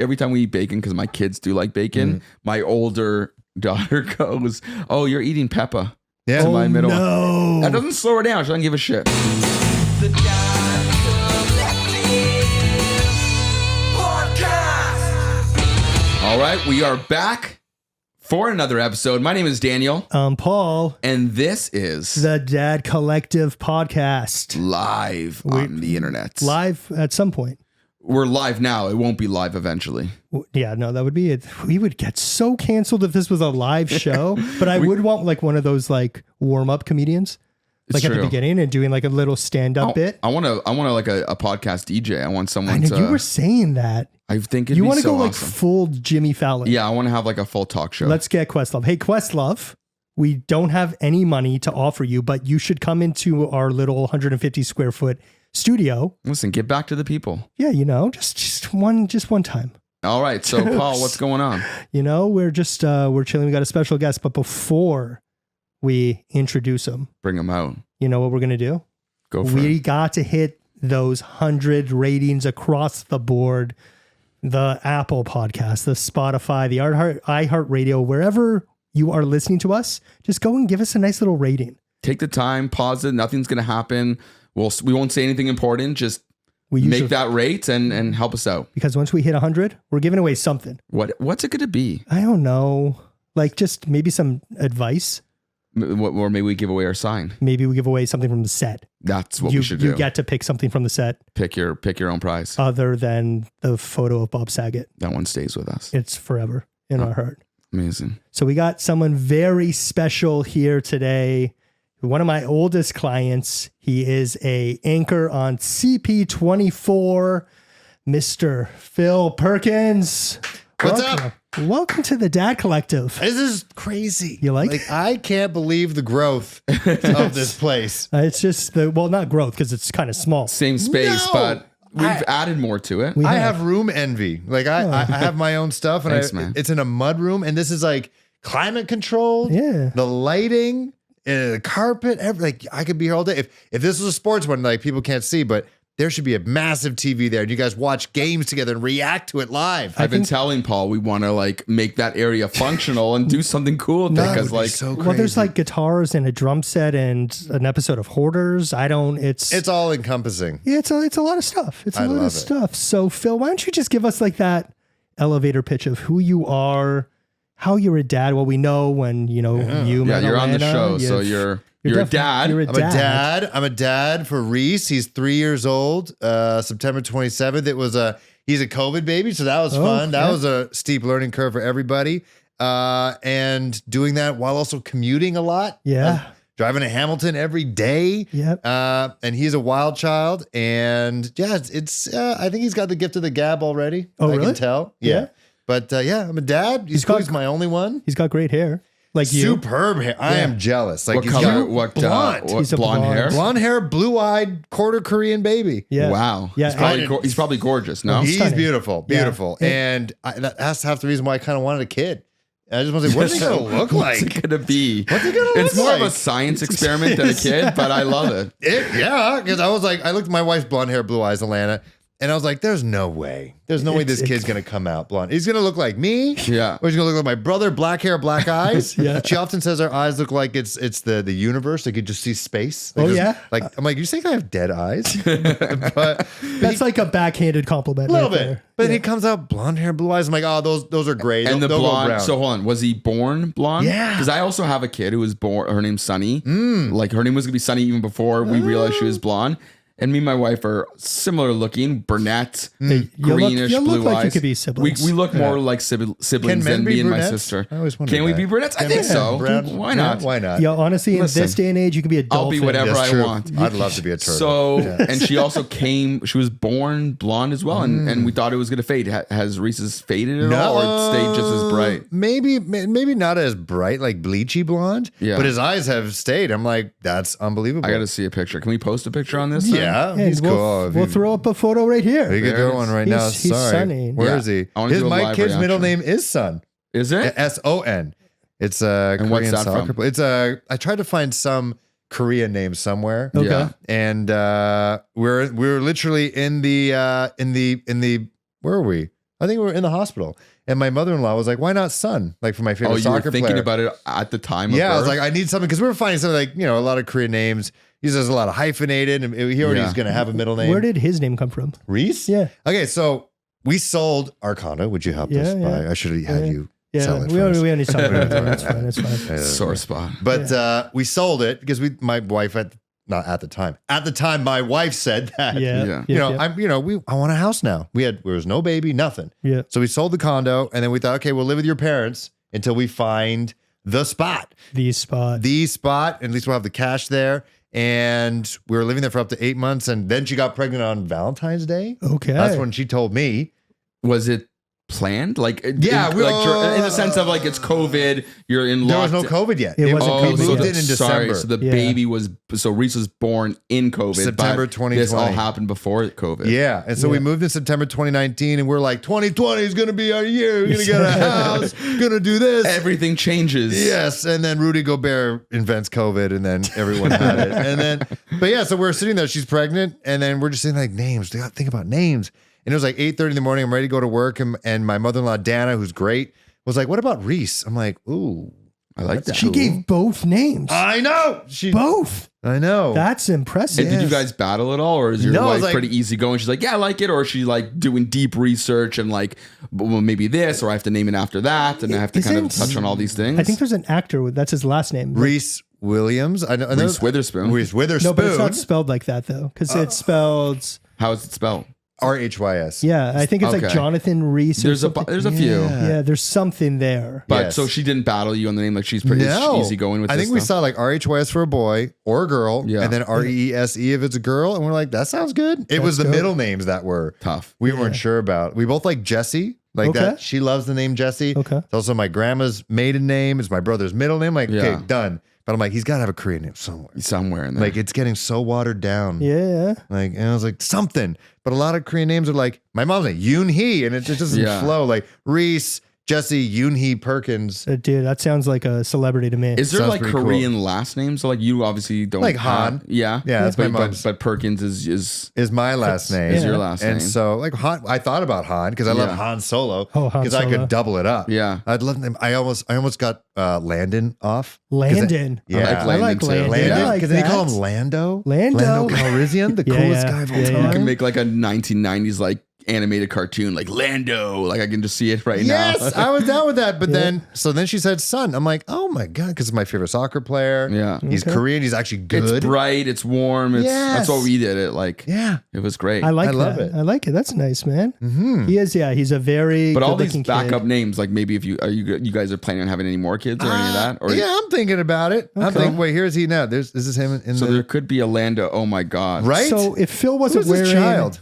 every time we eat bacon, because my kids do like bacon, my older daughter goes, "Oh, you're eating Peppa." Yeah. To my middle no. one. That doesn't slow her down. She doesn't give a shit. The Dad Collective Podcast. All right, we are back for another episode. My name is Daniel. Paul. And this is The Dad Collective Podcast. live on the internet. Live at some point. We're live now. It won't be live eventually. Yeah, no, that would be it. We would get so canceled if this was a live show, but I would want like one of those like warm-up comedians. Like at the beginning and doing like a little stand-up bit. I want to like a podcast DJ. I want someone I know, to. you were saying that. I think You want to go like awesome. full Jimmy Fallon. Yeah, I want to have like a full talk show. Let's get Questlove. Hey, Questlove, we don't have any money to offer you, but you should come into our little 150 square foot studio. Listen, get back to the people. Yeah, you know, just one time. All right, so Paul, what's going on? You know, we're just we're chilling. We got a special guest, but before we introduce him, Bring them out. you know what we're gonna do? Go for We it. got to hit those 100 ratings across the board. The Apple Podcast, the Spotify, the iHeartRadio, wherever you are listening to us, just go and give us a nice little rating. Take the time, pause it. Nothing's going to happen. We won't say anything important. Just We usually, make that rate and help us out. because once we hit 100, we're giving away something. What's it going to be? I don't know, like just maybe some advice. Or maybe we give away our sign. Maybe we give away something from the set. That's what you, we should do. You get to pick something from the set Pick your own prize. other than the photo of Bob Saget. That one stays with us. It's forever in our heart. Amazing. So we got someone very special here today. One of my oldest clients. He is a anchor on CP24, Mr. Phil Perkins. What's Welcome. up? Welcome to the Dad Collective. This is crazy. You like? I can't believe the growth of this place. It's just not growth because it's kind of small. Same space, No! but we've added more to it. I have room envy. Like I have my own stuff, and Thanks, man. it's in a mud room, and this is like climate controlled. Yeah. The lighting, the carpet, like I could be here all day. If this was a sports one, like people can't see, but there should be a massive TV there, and you guys watch games together and react to it live. I've been telling Paul we want to like make that area functional and do something cool with it That because would be like so crazy. Well, there's like guitars and a drum set and an episode of Hoarders. It's all encompassing. Yeah, it's a lot of stuff. It's a I lot love of it. stuff. So, Phil, why don't you just give us like that elevator pitch of who you are, how you're a dad? Well, we know when, you met you're on the Alana, show, so you're a definitely- dad. You're a I'm dad. I'm a dad for Reese. He's 3 years old. September 27th. He's a COVID baby, so that was fun. That was a steep learning curve for everybody. And doing that while also commuting a lot. Yeah. Driving to Hamilton every day. Yep. And he's a wild child. And yeah, it's I think he's got the gift of the gab already. Oh, I really? can tell. Yeah. But I'm a dad. He's my only one. He's got great hair. Like you. Superb hair. I am jealous. Like What he's color? got What blonde. He's a blonde blonde. hair? Blonde hair, blue-eyed, quarter Korean baby. Yeah. Wow. Yeah. He's probably gorgeous. No. He's stunning. beautiful, beautiful. Yeah. And that's half the reason why I kind of wanted a kid. I just want to say, what's he going to look What's like? it gonna be? What's it gonna It's look more of a like? science experiment than a kid, but I love it. Yeah, because I was like, I looked at my wife's blonde hair, blue eyes, Alana, and I was like, there's no way. There's no way this kid's going to come out blonde. He's going to look like me. Yeah. Or he's going to look like my brother, black hair, black eyes. Yeah. She often says our eyes look like it's the universe. They could just see space. Oh, Like, yeah? Like, I'm like, you think I have dead eyes? but That's like a backhanded compliment. a little right bit. there. But he comes out blonde hair, blue eyes. I'm like, oh, those are great. And the They'll go blonde. brown. So hold on, was he born blonde? Yeah. Because I also have a kid who was born. Her name's Sunny. Like her name was gonna be Sunny even before we realized she was blonde. And me and my wife are similar looking, brunette, greenish, you look blue like you eyes. could be siblings. We look more like siblings Can men than be me and my brunettes? sister. I always wondered Can we that. be brunettes? I think so. Brown? Why not? Yeah, why not? Yeah, honestly, in Listen, this day and age, you can be a dolphin. I'll be whatever That's I true. want. I'd love to be a turtle. So, and she also she was born blonde as well, and we thought it was going to fade. Has Reese's faded at all, or stayed just as bright? Maybe not as bright, like bleachy blonde. Yeah. But his eyes have stayed. I'm like, that's unbelievable. I got to see a picture. Can we post a picture on this? thing? Yeah, Hey, he's we'll, cool. If We'll you- throw up a photo right here. We could There do it one is. right now. He's Sorry. sunny. Where Yeah. is he? I wanna do a My live kid's middle reaction. name is Son. Is it? S-O-N. It's a And what's Korean that soccer from? player. It's a. I tried to find some Korean name somewhere. Okay. Yeah. And we're literally in the where are we? I think we were in the hospital. And my mother-in-law was like, why not son? Like for my favorite Oh, you soccer were thinking player. about it at the time of Yeah, I was birth? like, I need something because we were finding something like, a lot of Korean names. He says a lot of hyphenated, and he already was going to have a middle name. Where did his name come from? Reese? Yeah. Okay, so we sold our condo. Would you help us buy? I should have had you sell it we first. don't need to talk about it. That's fine. That's fine. Sore spot. But we sold it because my wife not at the time. At the time, my wife said that. Yeah. Yeah. I want a house now. There was no baby, nothing. Yeah. So we sold the condo, and then we thought, okay, we'll live with your parents until we find the spot. The spot. At least we'll have the cash there. And we were living there for up to 8 months, and then she got pregnant on Valentine's Day. Okay. That's when she told me. Was it planned? Like, Yeah, in the sense of like it's COVID, you're in There was lockdown. no COVID yet. It wasn't we COVID moved yet. in December. So the Yeah. baby so Reese was born in COVID. September but 2020. This all happened before COVID. Yeah. And so we moved in September 2019, and we're like, 2020 is going to be our year. We're going to get a house, going to do this. Everything changes. Yes. And then Rudy Gobert invents COVID, and then everyone had it. And then, but yeah, so we're sitting there, she's pregnant, and then we're just saying like names. They got to think about names. And it was like 8:30 in the morning. I'm ready to go to work. And my mother-in-law, Dana, who's great, was like, what about Reese? I'm like, ooh. I like that. She gave both names. I know. Both. I know. That's impressive. And did you guys battle at all, or is your No, I wife was like- pretty easygoing? She's like, yeah, I like it, or is she like doing deep research and like, well, maybe this, or I have to name it after that, and I have to kind of Isn't- touch on all these things. I think there's an actor that's his last name. Reese Williams. I know. Reese Witherspoon. Reese Witherspoon. No, but it's not spelled like that though, because it's spelled. How is it spelled? RHYS. Yeah, I think it's like Okay. Jonathan Reese. Or There's something. a few, Yeah, there's something there. but Yes. so she didn't battle you on the name. Like she's pretty No. easygoing with. I this think we stuff? saw like RHYS for a boy or a girl, Yeah. and then REESE if it's a girl, and we're like, that sounds good. It was the good. middle names that were tough. we weren't sure about. We both like Jesse, like Okay. that. She loves the name Jesse. Okay. It's also my grandma's maiden name. It's my brother's middle name. Like, Yeah. okay, done. But I'm like, he's got to have a Korean name somewhere. Somewhere in there. Like, it's getting so watered down. Yeah. Like, and I was like, something. But a lot of Korean names are like, my mom's like Yoon Hee, and it just doesn't Yeah. flow. Like Reese, Jesse, Yoon Hee Perkins. Dude, that sounds like a celebrity to me. is there sounds like pretty cool. Korean last names? So like you obviously don't Like have- Han. Yeah, Yeah, that's my but, mom's. but Perkins is Is my last name. is Yeah. your last And name. so, like Han, I thought about Han because I love Yeah. Han Solo Oh, Han because I Solo. could double it up. Yeah. I'd love them. I almost got Landon off. 'Cause Landon. Yeah. I like I Landon like too. Landon. Landon, I like because they call that. him Lando. Lando. Calrissian, the Yeah, coolest yeah. guy of all Yeah, yeah. You time. can make like a 1990s like animated cartoon like Lando. Like I can just see it right Yes, now. I was down with that. But then she said son. I'm like, oh my God, because it's my favorite soccer player. Yeah. He's Okay. Korean. He's actually good. It's bright. It's warm. It's Yes. that's what we did. It like Yeah. it was great. I like I love that. it. I like it. That's nice, man. He is, yeah, he's a very but all these good-looking backup kid. names, like maybe if you guys are planning on having any more kids or any of that, or yeah, I'm thinking about it. I'm Okay. thinking, wait, here's he now. This is him in so the there could be a Lando. Oh my god! right. So if Phil wasn't Who's this wearing child?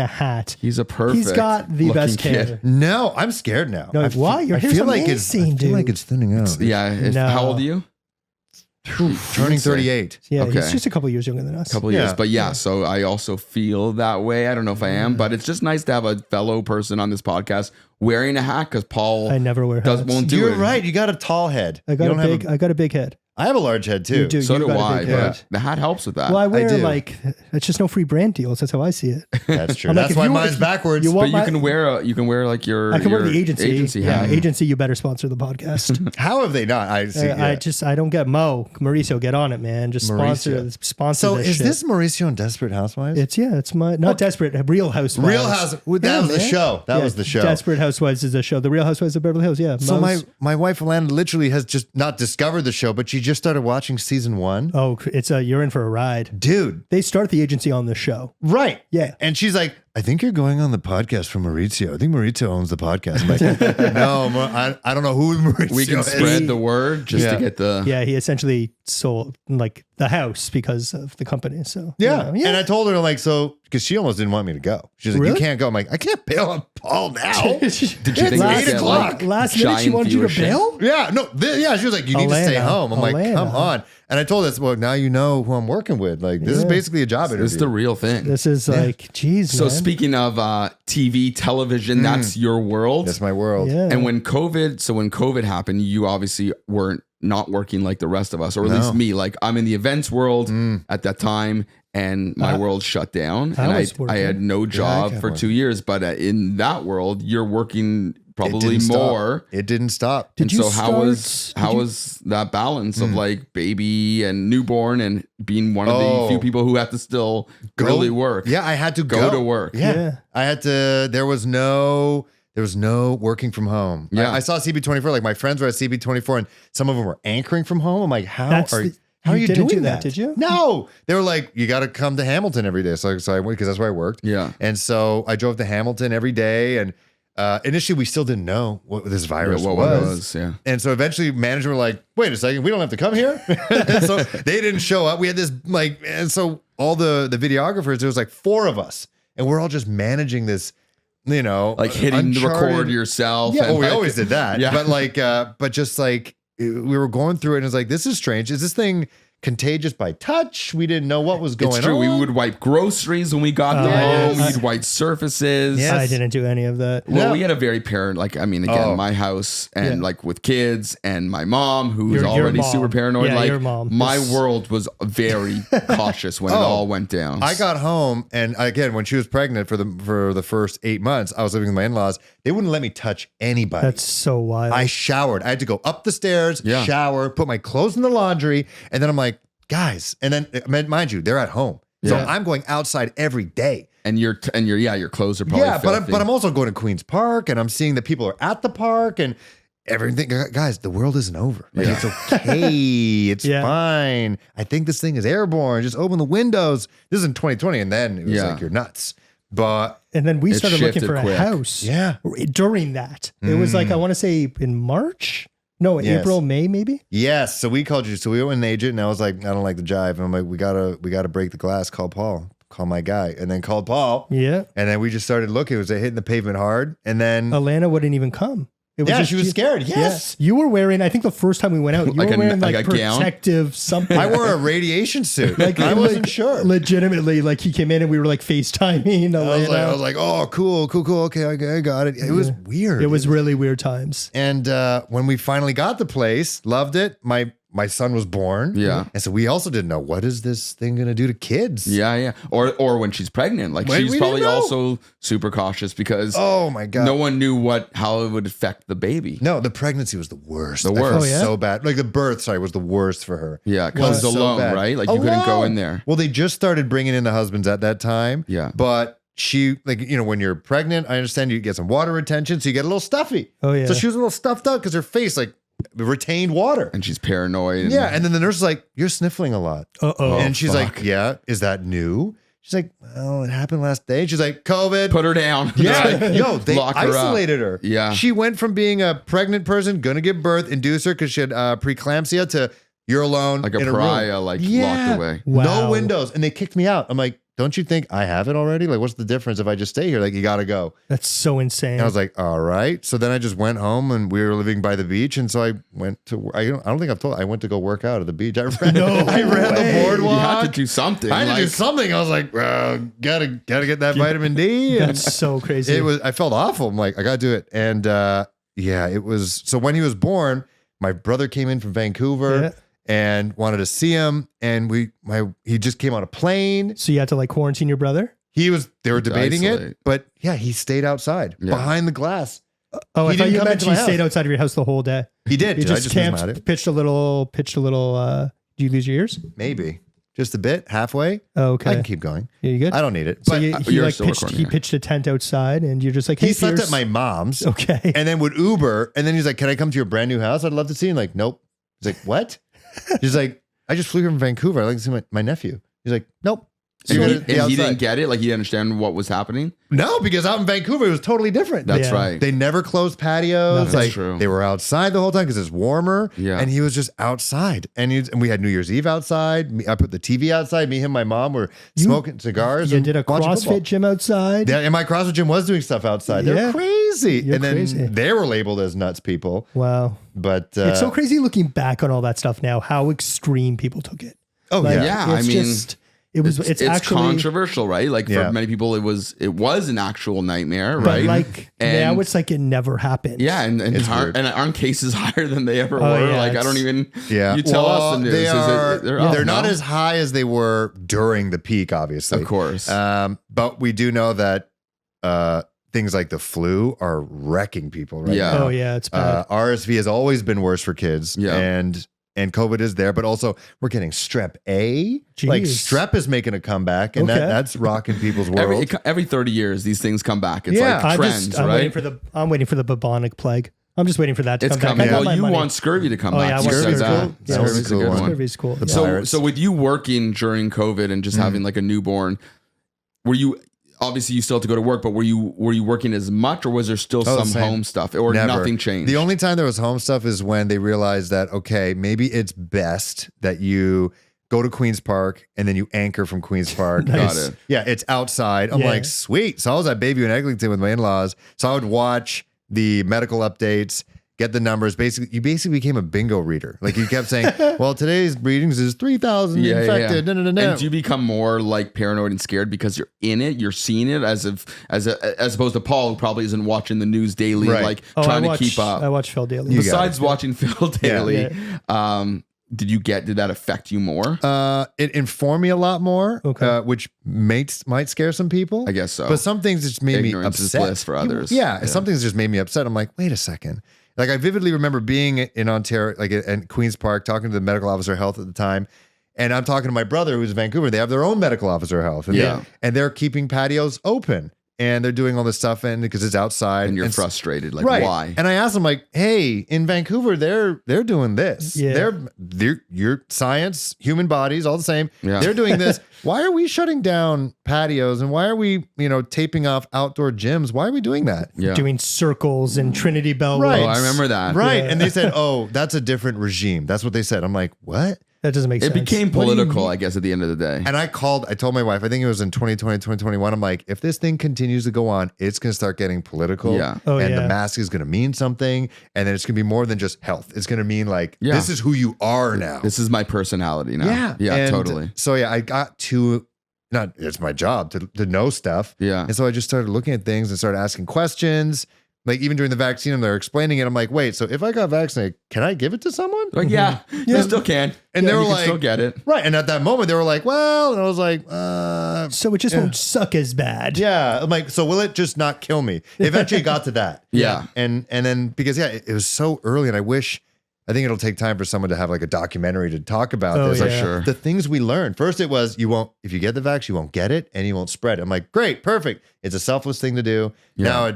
a hat, He's a perfect. he's got the looking best kid. hair. No, I'm scared now. No, why? Your hair's amazing, I feel dude. like it's thinning out. Yeah. No. How old are you? Turning 38. Yeah, Okay. he's just a couple years younger than us. Couple Yeah. years, but yeah. So I also feel that way. I don't know if I am, but it's just nice to have a fellow person on this podcast wearing a hat because Paul I never wear hats. won't do You're it. right. You got a tall head. I got You a don't have big. I got a big head. I have a large head too. You do. So you do got a I, big but head. the hat helps with that. Well, I wear do. like it's just no free brand deals. That's how I see it. That's true. I'm like, That's if why you- mine's if backwards. you but want you my- can wear like your I can wear your the agency. Yeah, hat. agency. You better sponsor the podcast. How have they not? I see. I don't get Mauricio, get on it, man. Just Mauricio. sponsor. So this is shit. this Mauricio on Desperate Housewives? It's my not Desperate, Real Housewives. Real House. That was the man. show. That Yeah, was the show. Desperate Housewives is a show. The Real Housewives of Beverly Hills. Yeah. So Mo's- my wife Alana literally has just not discovered the show, but she just started watching season 1. Oh, you're in for a ride. Dude, They start the agency on the show. right? Yeah. And she's like, I think you're going on the podcast for Maurizio. I think Maurizio owns the podcast. I'm like, no, I don't know who Maurizio We can is. spread the word just Yeah. to get the. Yeah, he essentially sold like the house because of the company. So Yeah. you know, And I told her, I'm like, so, because she almost didn't want me to go. She's like, Really? you can't go. I'm like, I can't bail on Paul now. Did you think It's they 8 get, o'clock. like, Last minute, she giant wanted you to viewership? bail. Yeah, no, yeah. She was like, you need to stay Alana. home. I'm like, Alana. come on. And I told her, well, now you know who I'm working with. Like, this is Yeah. basically a job interview. It's the real thing. This is like, geez, So man. speaking of TV, television, that's your world. That's my world. Yeah. And when COVID happened, you obviously weren't not working like the rest of us, or at least me. Like I'm in the events world at that time, and my world shut down, I and was I had working. no job kept for working. 2 years. But in that world, you're working It probably didn't stop. more. It didn't stop. Did And you so how start- was that balance of like baby and newborn and being one of the Oh. few people who have to still really work? Yeah, I had to Go to work. Yeah. Yeah. I had to. There was no working from Yeah. home. I saw CP24. Like my friends were at CP24, and some of them were anchoring from home. I'm like, how That's are the- how are you you didn't doing do that, did you? No, they were like, you got to come to Hamilton every day. So I went because that's where I worked. Yeah. And so I drove to Hamilton every day, and initially we still didn't know what this virus what was. it was, yeah. And so eventually management were like, wait a second, we don't have to come here. And so they didn't show up. We had this like, and so all the videographers, there was like 4 of us, and we're all just managing this, you know, Like hitting the record uncharted- yourself. Yeah, and well, we like- always did that. Yeah. But like, but just like we were going through it, and it's like, this is strange. Is this thing contagious by touch? We didn't know what was going on. It's true. We would wipe groceries when we got there. Yes. We'd wipe surfaces. Yes. I didn't do any of that. Well, No. we had a very parent, like, I mean, again, Oh. my house and Yeah. like with kids and my mom, who was Your already mom. super paranoid. Yeah, like, your mom. my This- world was very cautious when it Oh. all went down. I got home, and again, when she was pregnant for the first 8 months, I was living with my in-laws. They wouldn't let me touch anybody. That's so wild. I showered. I had to go up the stairs, Yeah. shower, put my clothes in the laundry, and then I'm like, guys, and then mind you, they're at home, so Yeah. I'm going outside every day. and your clothes are probably Yeah, filthy. but I'm also going to Queens Park, and I'm seeing that people are at the park, and everything. Guys, the world isn't over. Like, Yeah. it's okay. It's Yeah. fine. I think this thing is airborne. Just open the windows. This is in 2020, and then it was Yeah. like, you're nuts. But and then we It started looking shifted for a quick. house. yeah. During that, it was like, I want to say in March. No, Yes. April, May, maybe. Yes. So we called you. So we went with an agent, and I was like, I don't like the jive. And I'm like, we gotta break the glass. Call Paul. Call my guy. And then called Paul. Yeah. And then we just started looking. It was hitting the pavement hard. And then Alana wouldn't even come. It was yeah, just she was you- scared. Yeah. Yes. You were wearing, I think the first time we went out, you Like were a- wearing like like a gown? protective something. I wore a radiation suit. Like I wasn't sure. Legitimately, like he came in and we were like FaceTiming. I was like, oh, cool. Okay, I got it. It was weird. It was really weird times. And when we finally got the place, loved it. My son was born. Yeah. And so we also didn't know, what is this thing going to do to kids? yeah. Or when she's pregnant, like When she's we probably didn't know. also super cautious because Oh my God. no one knew how it would affect the baby. No, the pregnancy was the worst. The I felt worst. Oh, yeah? so bad. Like the birth, was the worst for her. Yeah, because Was so alone, bad. right? Like you couldn't go in there. Well, they just started bringing in the husbands at that time. Yeah. But she, like, you know, when you're pregnant, I understand you get some water retention, so you get a little stuffy. Oh, yeah. So she was a little stuffed up because her face, like, retained water. And she's paranoid. And, Yeah. And then the nurse is like, you're sniffling a lot. Uh-oh. And she's fuck. like, yeah, is that new? She's like, well, it happened last day. She's like, COVID. Put her down. Yeah, yo, they Lock her up. isolated her. Yeah. She went from being a pregnant person, gonna give birth, induce her because she had preeclampsia, to you're alone. Like a in pariah, room. like Yeah. locked away. Wow. No windows. And they kicked me out. I'm like, don't you think I have it already? Like, what's the difference if I just stay here? Like, you gotta go. That's so insane. And I was like, all right. So then I just went home, and we were living by the beach. And so I went to, I don't think I've told, I went to go work out at the beach. I ran the boardwalk. You had to do something. I had to do like- something. I was like, well, gotta get that vitamin D. And That's so crazy. it was, I felt awful. I'm like, I gotta do it. And yeah, it was, so when he was born, my brother came in from Vancouver Yeah. and wanted to see him. And he just came on a plane. So you had to like quarantine your brother? They were debating it, Isolate. but yeah, he stayed outside Yeah. behind the glass. Oh, He I thought didn't you come meant into you my stayed house. outside of your house the whole day. He did. You I just just was mad at camped, it. pitched a little, do you lose your ears? Maybe just a bit, halfway. Oh, I okay. can keep going. Yeah, you good? I don't need it. So But he you're like still pitched, recording he here. pitched a tent outside and you're just like, hey, he slept Pierce. at my mom's. Okay. And then would Uber, and then he's like, "Can I come to your brand new house? I'd love to see." And like, nope. He's like, "What?" He's like, "I just flew here from Vancouver. I'd like to see my nephew." He's like, "Nope." And, You're he, gonna be and he didn't outside. get it. Like he didn't understand what was happening. No, because out in Vancouver it was totally different. That's Yeah. right. They never closed patios. That's Like true. they were outside the whole time because it's warmer. Yeah. And he was just outside. And we had New Year's Eve outside. I put the TV outside. Me and my mom were smoking cigars. You and did a watching CrossFit football. gym outside. Yeah, and my CrossFit gym was doing stuff outside. They're Yeah. crazy. You're and then crazy. they were labeled as nuts people. Wow. But It's so crazy looking back on all that stuff now, how extreme people took it. oh Like, yeah. Yeah, I it's mean- just, it's actually controversial, right? Like Yeah. for many people, it was an actual nightmare, but right? like And- now it's like it never happened. Yeah, and It's aren't, weird. and aren't cases higher than they ever Oh, were? yeah, Like I it's- don't even. Yeah. You tell Well, us the news. They are, they're up, they're not no? as high as they were during the peak, obviously. Of course. But we do know that things like the flu are wrecking people right Yeah. now. Oh yeah, it's bad. RSV has always been worse for kids. Yeah. And COVID is there, but also we're getting strep A. Like Jeez. strep is making a comeback, and Okay. that's rocking people's world. every 30 years, these things come back. It's Yeah. like trends, I'm right? waiting for the bubonic plague. I'm just waiting for that to It's come back. coming. I got Well, my you money. want scurvy to come Oh, back. yeah, I You want said scurvy. that. Yeah, Scurvy's that's a a good good one. one. Scurvy's cool. The Yeah. virus. So with you working during COVID and just having like a newborn, were you obviously you still have to go to work, but were you working as much, or was there still some same. home stuff, or Never. nothing changed? The only time there was home stuff is when they realized that, okay, maybe it's best that you go to Queen's Park and then you anchor from Queen's Park. Got It's- it. Yeah, it's outside. I'm Yeah. like, sweet. So I was at Bayview in Eglinton with my in-laws. So I would watch the medical updates, get the numbers. You basically became a bingo reader. Like you kept saying, well, today's readings is 3,000 infected. And do you become more like paranoid and scared because you're in it, you're seeing it as opposed to Paul, who probably isn't watching the news daily, Right. like trying to keep I up. watch Phil Daily. You got Besides watching Phil Daily, Yeah. did that affect you more? It informed me a lot more, Okay. which might scare some people. I guess so. But some things just made me Ignorance is upset. bliss for others. Yeah, Yeah. some things just made me upset. I'm like, wait a second. Like I vividly remember being in Ontario, like at Queen's Park, talking to the medical officer of health at the time. And I'm talking to my brother who's in Vancouver. They have their own medical officer of health. And Yeah. they're keeping patios open. And they're doing all this stuff in because it's outside. And you're s- frustrated, like right. why? And I asked them, like, hey, in Vancouver, they're doing this. Yeah. They're your science, human bodies, all the same. Yeah. They're doing this. Why are we shutting down patios and why are we, taping off outdoor gyms? Why are we doing that? Yeah. doing circles and Trinity Bell Right. Oh, Woods. I remember that. Right. Yeah. And they said, oh, that's a different regime. That's what they said. I'm like, what? That doesn't make It sense. became What do you political, mean? I guess, at the end of the day. And I told my wife, I think it was in 2020, 2021. I'm like, if this thing continues to go on, it's going to start getting political. Yeah. Oh, and yeah. the mask is going to mean something. And then it's going to be more than just health. It's going to mean like, Yeah. this is who you are now. This is my personality now. Yeah. Yeah, And totally. So yeah, I got it's my job to know stuff. Yeah. And so I just started looking at things and started asking questions. Like even during the vaccine, and they're explaining it. I'm like, wait, so if I got vaccinated, can I give it to someone? Like, yeah, you still can. And they were you can like- still get it. Right. And at that moment, they were like, well, and I was like, So it just won't suck as bad. yeah. I'm like, so will it just not kill me? Eventually got to that. Yeah. And then because it was so early, and I think it'll take time for someone to have like a documentary to talk about Oh, this. yeah. Like, Sure. the things we learned. First, it was if you get the vax, you won't get it and you won't spread it. I'm like, great, perfect. It's a selfless thing to do. Yeah.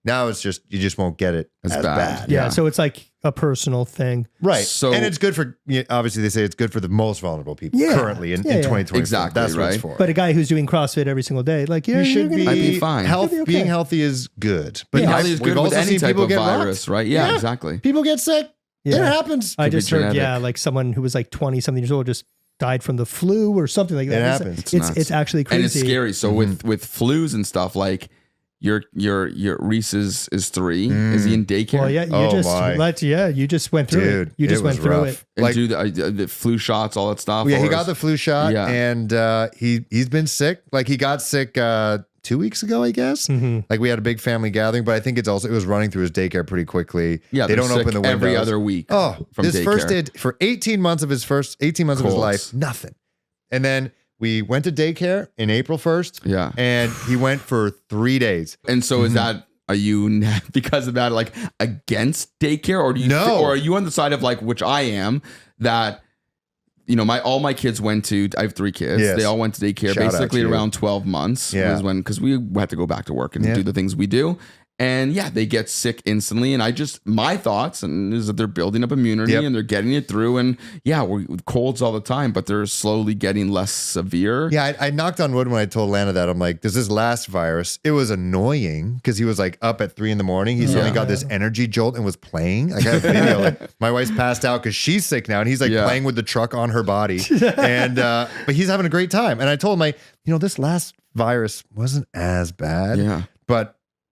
Now it's just you just won't get it As as bad. bad. Yeah, Yeah. so it's like a personal thing. Right. So- and it's good for obviously they say it's good for the most vulnerable people Yeah. currently in Yeah, yeah. 2020. Exactly, That's what right? it's for. But a guy who's doing CrossFit every single day, like you should be, I'd be fine. Health, You'll be okay. being healthy is good. But Yeah. Healthy is we've good with also any seen type people of get rocked. virus, right? Yeah, exactly. People get sick. Yeah. It happens. I Could be just heard, genetic. like someone who was like 20 something years old just died from the flu or something like that. It It's- happens. It's It's nuts. it's actually crazy. And it's scary. So with flus and stuff, like your Reese is 3. Is he in daycare? Well, yeah, Oh, my. you just went through Dude, it. You just it was went through rough. it. And Like, do the flu shots, all that stuff. yeah, he or got is- the flu shot, Yeah. and he's been sick. Like he got sick 2 weeks ago, I guess. Mhm. Like we had a big family gathering, but I think it was running through his daycare pretty quickly. Yeah, they they're don't open sick the windows every other week. Oh, from this daycare. first day for 18 months of his Colds. life, nothing. And then we went to daycare in April 1st. Yeah. And he went for 3 days. And so is that, are you because of that like against daycare, or do you No. or are you on the side of like, which I am, that all my kids went to, I have 3 kids. Yes. They all went to daycare Shout out basically to you. around 12 months Yeah. was when, because we had to go back to work and Yeah. do the things we do. And yeah, they get sick instantly. And my thoughts is that they're building up immunity Yep. and they're getting it through. And yeah, we're with colds all the time, but they're slowly getting less severe. Yeah, I knocked on wood when I told Lana that. I'm like, does this last virus? It was annoying because he was like up at 3 a.m. He suddenly got this energy jolt and was playing. Like I have a video. Like my wife's passed out because she's sick now, and he's like Yeah. playing with the truck on her body. And but he's having a great time. And I told him, this last virus wasn't as bad. Yeah. But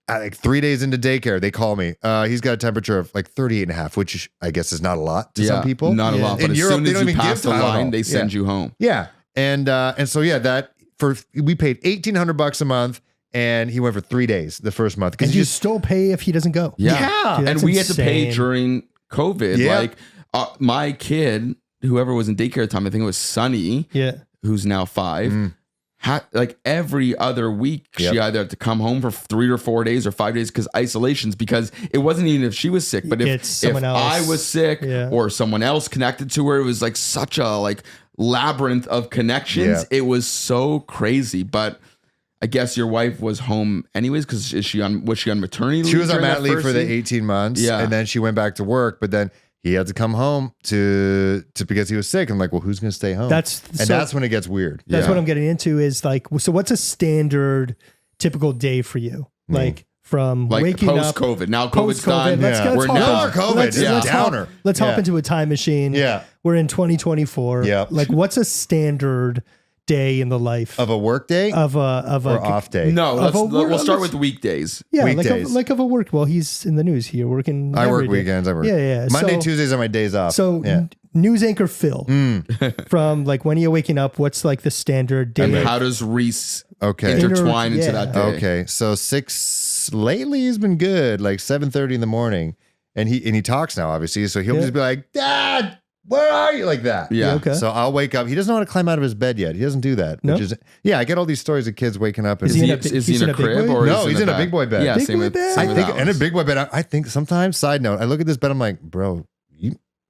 like 3 days into daycare, they call me. He's got a temperature of like 38.5, which I guess is not a lot to some people. Not a lot. But In as Europe, soon they as don't you even pass give the Tylenol. line, they send Yeah. you home. Yeah. And so we paid $1,800 a month, and he went for 3 days the first month And you still pay if he doesn't go. Yeah. Dude, and that's we had to pay insane. during COVID. Yeah. Like my kid, whoever was in daycare at the time, I think it was Sunny, Yeah. who's now 5. Like every other week, she either had to come home for 3 or 4 days or 5 days because isolations, because it wasn't even if she was sick, but It's if someone else. I was sick or someone else connected to her, it was like such a like labyrinth of connections. Yeah. It was so crazy. But I guess your wife was home anyways, because was she on maternity leave? She was on during mat that leave first for the week? 18 months, Yeah. and then she went back to work, but then he had to come home to because he was sick. I'm like, well, who's going to stay home? That's when it gets weird. That's what I'm getting into is like, so what's a standard typical day for you? Like from Like waking up. post-COVID. Now COVID's done. Let's We're hop now- in- COVID. let's- Yeah. let's hop- Downer. Let's hop Yeah. into a time machine. Yeah. We're in 2024. Yeah. Like what's a standard day in the life Of a work day of a or off day? No, Of a we'll start let's- with weekdays. yeah, weekdays. like of a work. Well, he's in the news here working. I work every day. weekends. I work. Yeah. Monday, So- Tuesdays are my days off. So yeah. news anchor Phil, from like when are you waking up? What's like the standard day? And how does Reese Okay. intertwine into Yeah. that day? Okay. So lately he's been good, like 7:30 in the morning. And he talks now, obviously. So he'll just be like, Dad, where are you? Like that. Yeah. Okay. So I'll wake up. He doesn't know how to climb out of his bed yet. He doesn't do that. No? Which is I get all these stories of kids waking up and Is he in a Is he he's in a in a big crib boy? or No, is he's in a bed? big boy bed. Yeah, Big same boy with bed? same I with think ours. and a big boy bed. I think sometimes, side note, I look at this bed, I'm like, bro,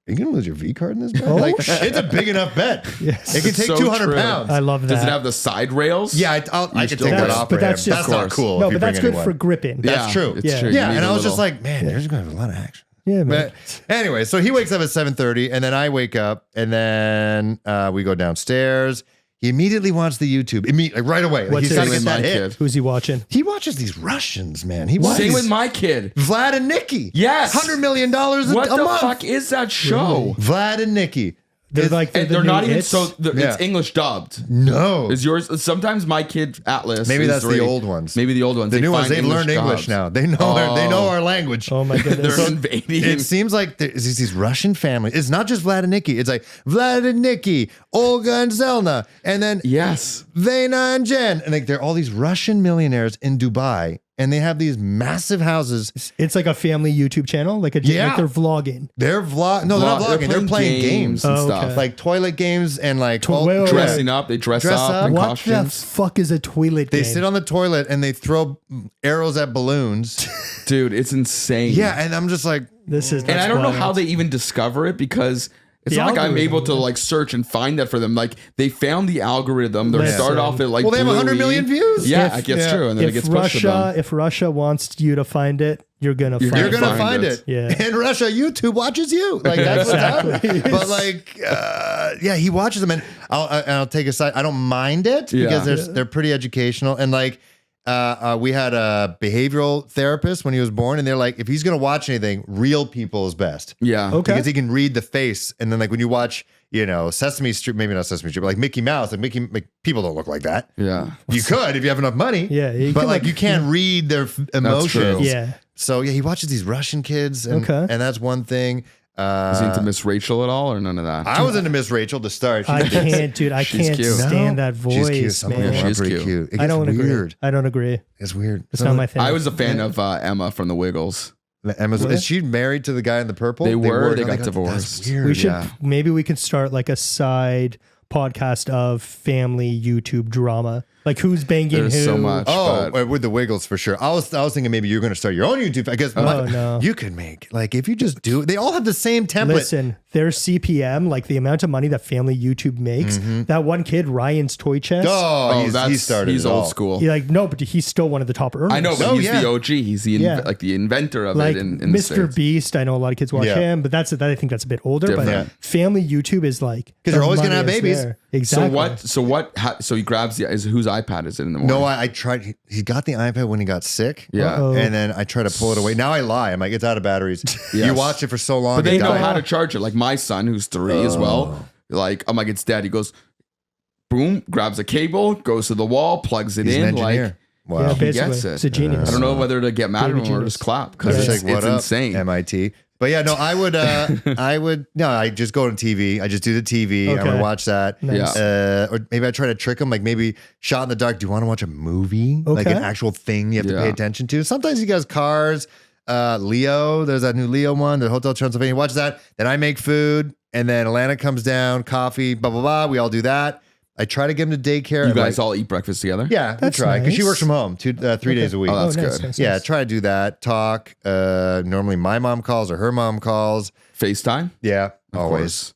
are you gonna lose your V card in this bed? Oh, like shit. it's a big enough bed. Yes. It can It's take so 200 true. pounds. I love that. Does it have the side rails? Yeah, I can still take that That's- off but for that's him. just- That's not Of course. cool. No, if you but that's bring good anyone. for gripping. That's true. It's Yeah. true. Yeah, You need and a I was just little- like, man, there's gonna have a lot of action. Yeah, man. But anyway, so he wakes up at 7:30, and then I wake up, and then we go downstairs. He immediately watches the YouTube, like right away. Like What's he's his got to name? get that My hit. kid. Who's he watching? He watches these Russians, man. He watches Same with my kid. Vlad and Nikki. Yes. $100 million What a the month. fuck is that show? Vlad and Nikki. They're like And the they're new not even hits. so. Yeah. It's English dubbed. No. Is yours? Sometimes my kid Atlas. Maybe is that's the three. old ones. Maybe the old ones. The new ones, find they've learned English dubbed. now. They know our language. Oh my goodness. They're invading. It seems like there's these Russian families. It's not just Vlad and Nikki. It's like Vlad and Nikki, Olga and Zelna, and then Yes. Vena and Jen. And like they're all these Russian millionaires in Dubai, and they have these massive houses. It's like a family YouTube channel, like like they're vlogging. They're No, they're not vlogging. They're playing games. and Oh, stuff. okay. Like toilet games and like all- wait, wait, Dressing up. They dress Dress up up. in What costumes. the fuck is a toilet They game? sit on the toilet and they throw arrows at balloons. Dude, it's insane. Yeah, and I'm just like, This is And I that's don't know wild. how they even discover it because it's The not like I'm algorithm, able to yeah. like search and find that for them. Like they found the algorithm. They Listen. start off at like well, they have 100 million bluey. views. Yeah, If- I guess yeah. true. And then it gets pushed to them. If Russia wants you to find it, you're gonna find You're it. gonna Find find it. it. Yeah. In Russia, YouTube watches you. Like that's what's happening. But like, yeah, he watches them, and I'll take a side. I don't mind it because they're pretty educational, and like. We had a behavioral therapist when he was born, and they're like, if he's gonna watch anything, real people is best. Yeah. Okay. Because he can read the face, and then like when you watch, Sesame Street, maybe not Sesame Street, but like Mickey Mouse, like people don't look like that. Yeah. You could if you have enough money. Yeah, you but can, like like- you can't read their emotions. true. Yeah. So yeah, he watches these Russian kids, and, Okay. and that's one thing. Is he into Miss Rachel at all or none of that? I was into Miss Rachel to start. I can't, dude. I She's can't cute. stand that voice, She's cute. Some of man. them Yeah, are she's pretty cute. cute. It I gets don't weird. agree. I don't agree. It's weird. It's not my thing. I was a fan of Emma from the Wiggles. Is she married to the guy in the purple? They were. They No, got divorced. That's weird. We should Yeah. maybe we could start like a side podcast of family YouTube drama, like who's banging There's who. so much. Oh, but with the Wiggles for sure. I was thinking maybe you're going to start your own YouTube. I guess no. you could make like if you just do it. They all have the same template. Listen, their CPM, like the amount of money that family YouTube makes. That one kid, Ryan's Toy Chest. Oh, that's he started. He's it old all. school. He like no, but he's still one of the top earners. I know, but Oh, he's yeah. the OG. He's the Yeah. like the inventor of like it in the Mr. States. Beast. I know a lot of kids watch Yeah. him, but that I think that's a bit older. Different. But Yeah. family YouTube is like 'Cause they're the always gonna money have is babies. there. Exactly. So he grabs whose iPad is it in the morning? No, I tried. He got the iPad when he got sick. Yeah. Uh-oh. And then I try to pull it away. Now I lie. I'm like, it's out of batteries. Yes. You watch it for so long. But they it know dies. how to charge it. Like my son, who's 3 as well. Like I'm like, it's dead. He goes, boom, grabs a cable, goes to the wall, plugs it He's in. an engineer. Like Yeah, Wow. basically, gets it. it's a genius. I don't know whether to get mad at Baby him or genius. just clap I because was it's, like, what it's up, insane. MIT. But yeah, no, I just go to TV. I just do the TV. I'm Okay. going to watch that. Nice. Or maybe I try to trick them, like maybe Shot in the Dark. Do you want to watch a movie? Like Okay. an actual thing you have to Yeah. pay attention to. Sometimes he goes Cars, Leo. There's that new Leo one, the Hotel Transylvania. Watch that. Then I make food. And then Alana comes down, coffee, blah, blah, blah. We all do that. I try to get him to daycare. You I'm guys like, all eat breakfast together? yeah, That's we try. Because she nice. works from home 3 days a week. Oh, that's nice, good. nice, Yeah, nice. try to do that. Talk. Normally my mom calls or her mom calls. FaceTime? Yeah, Of always.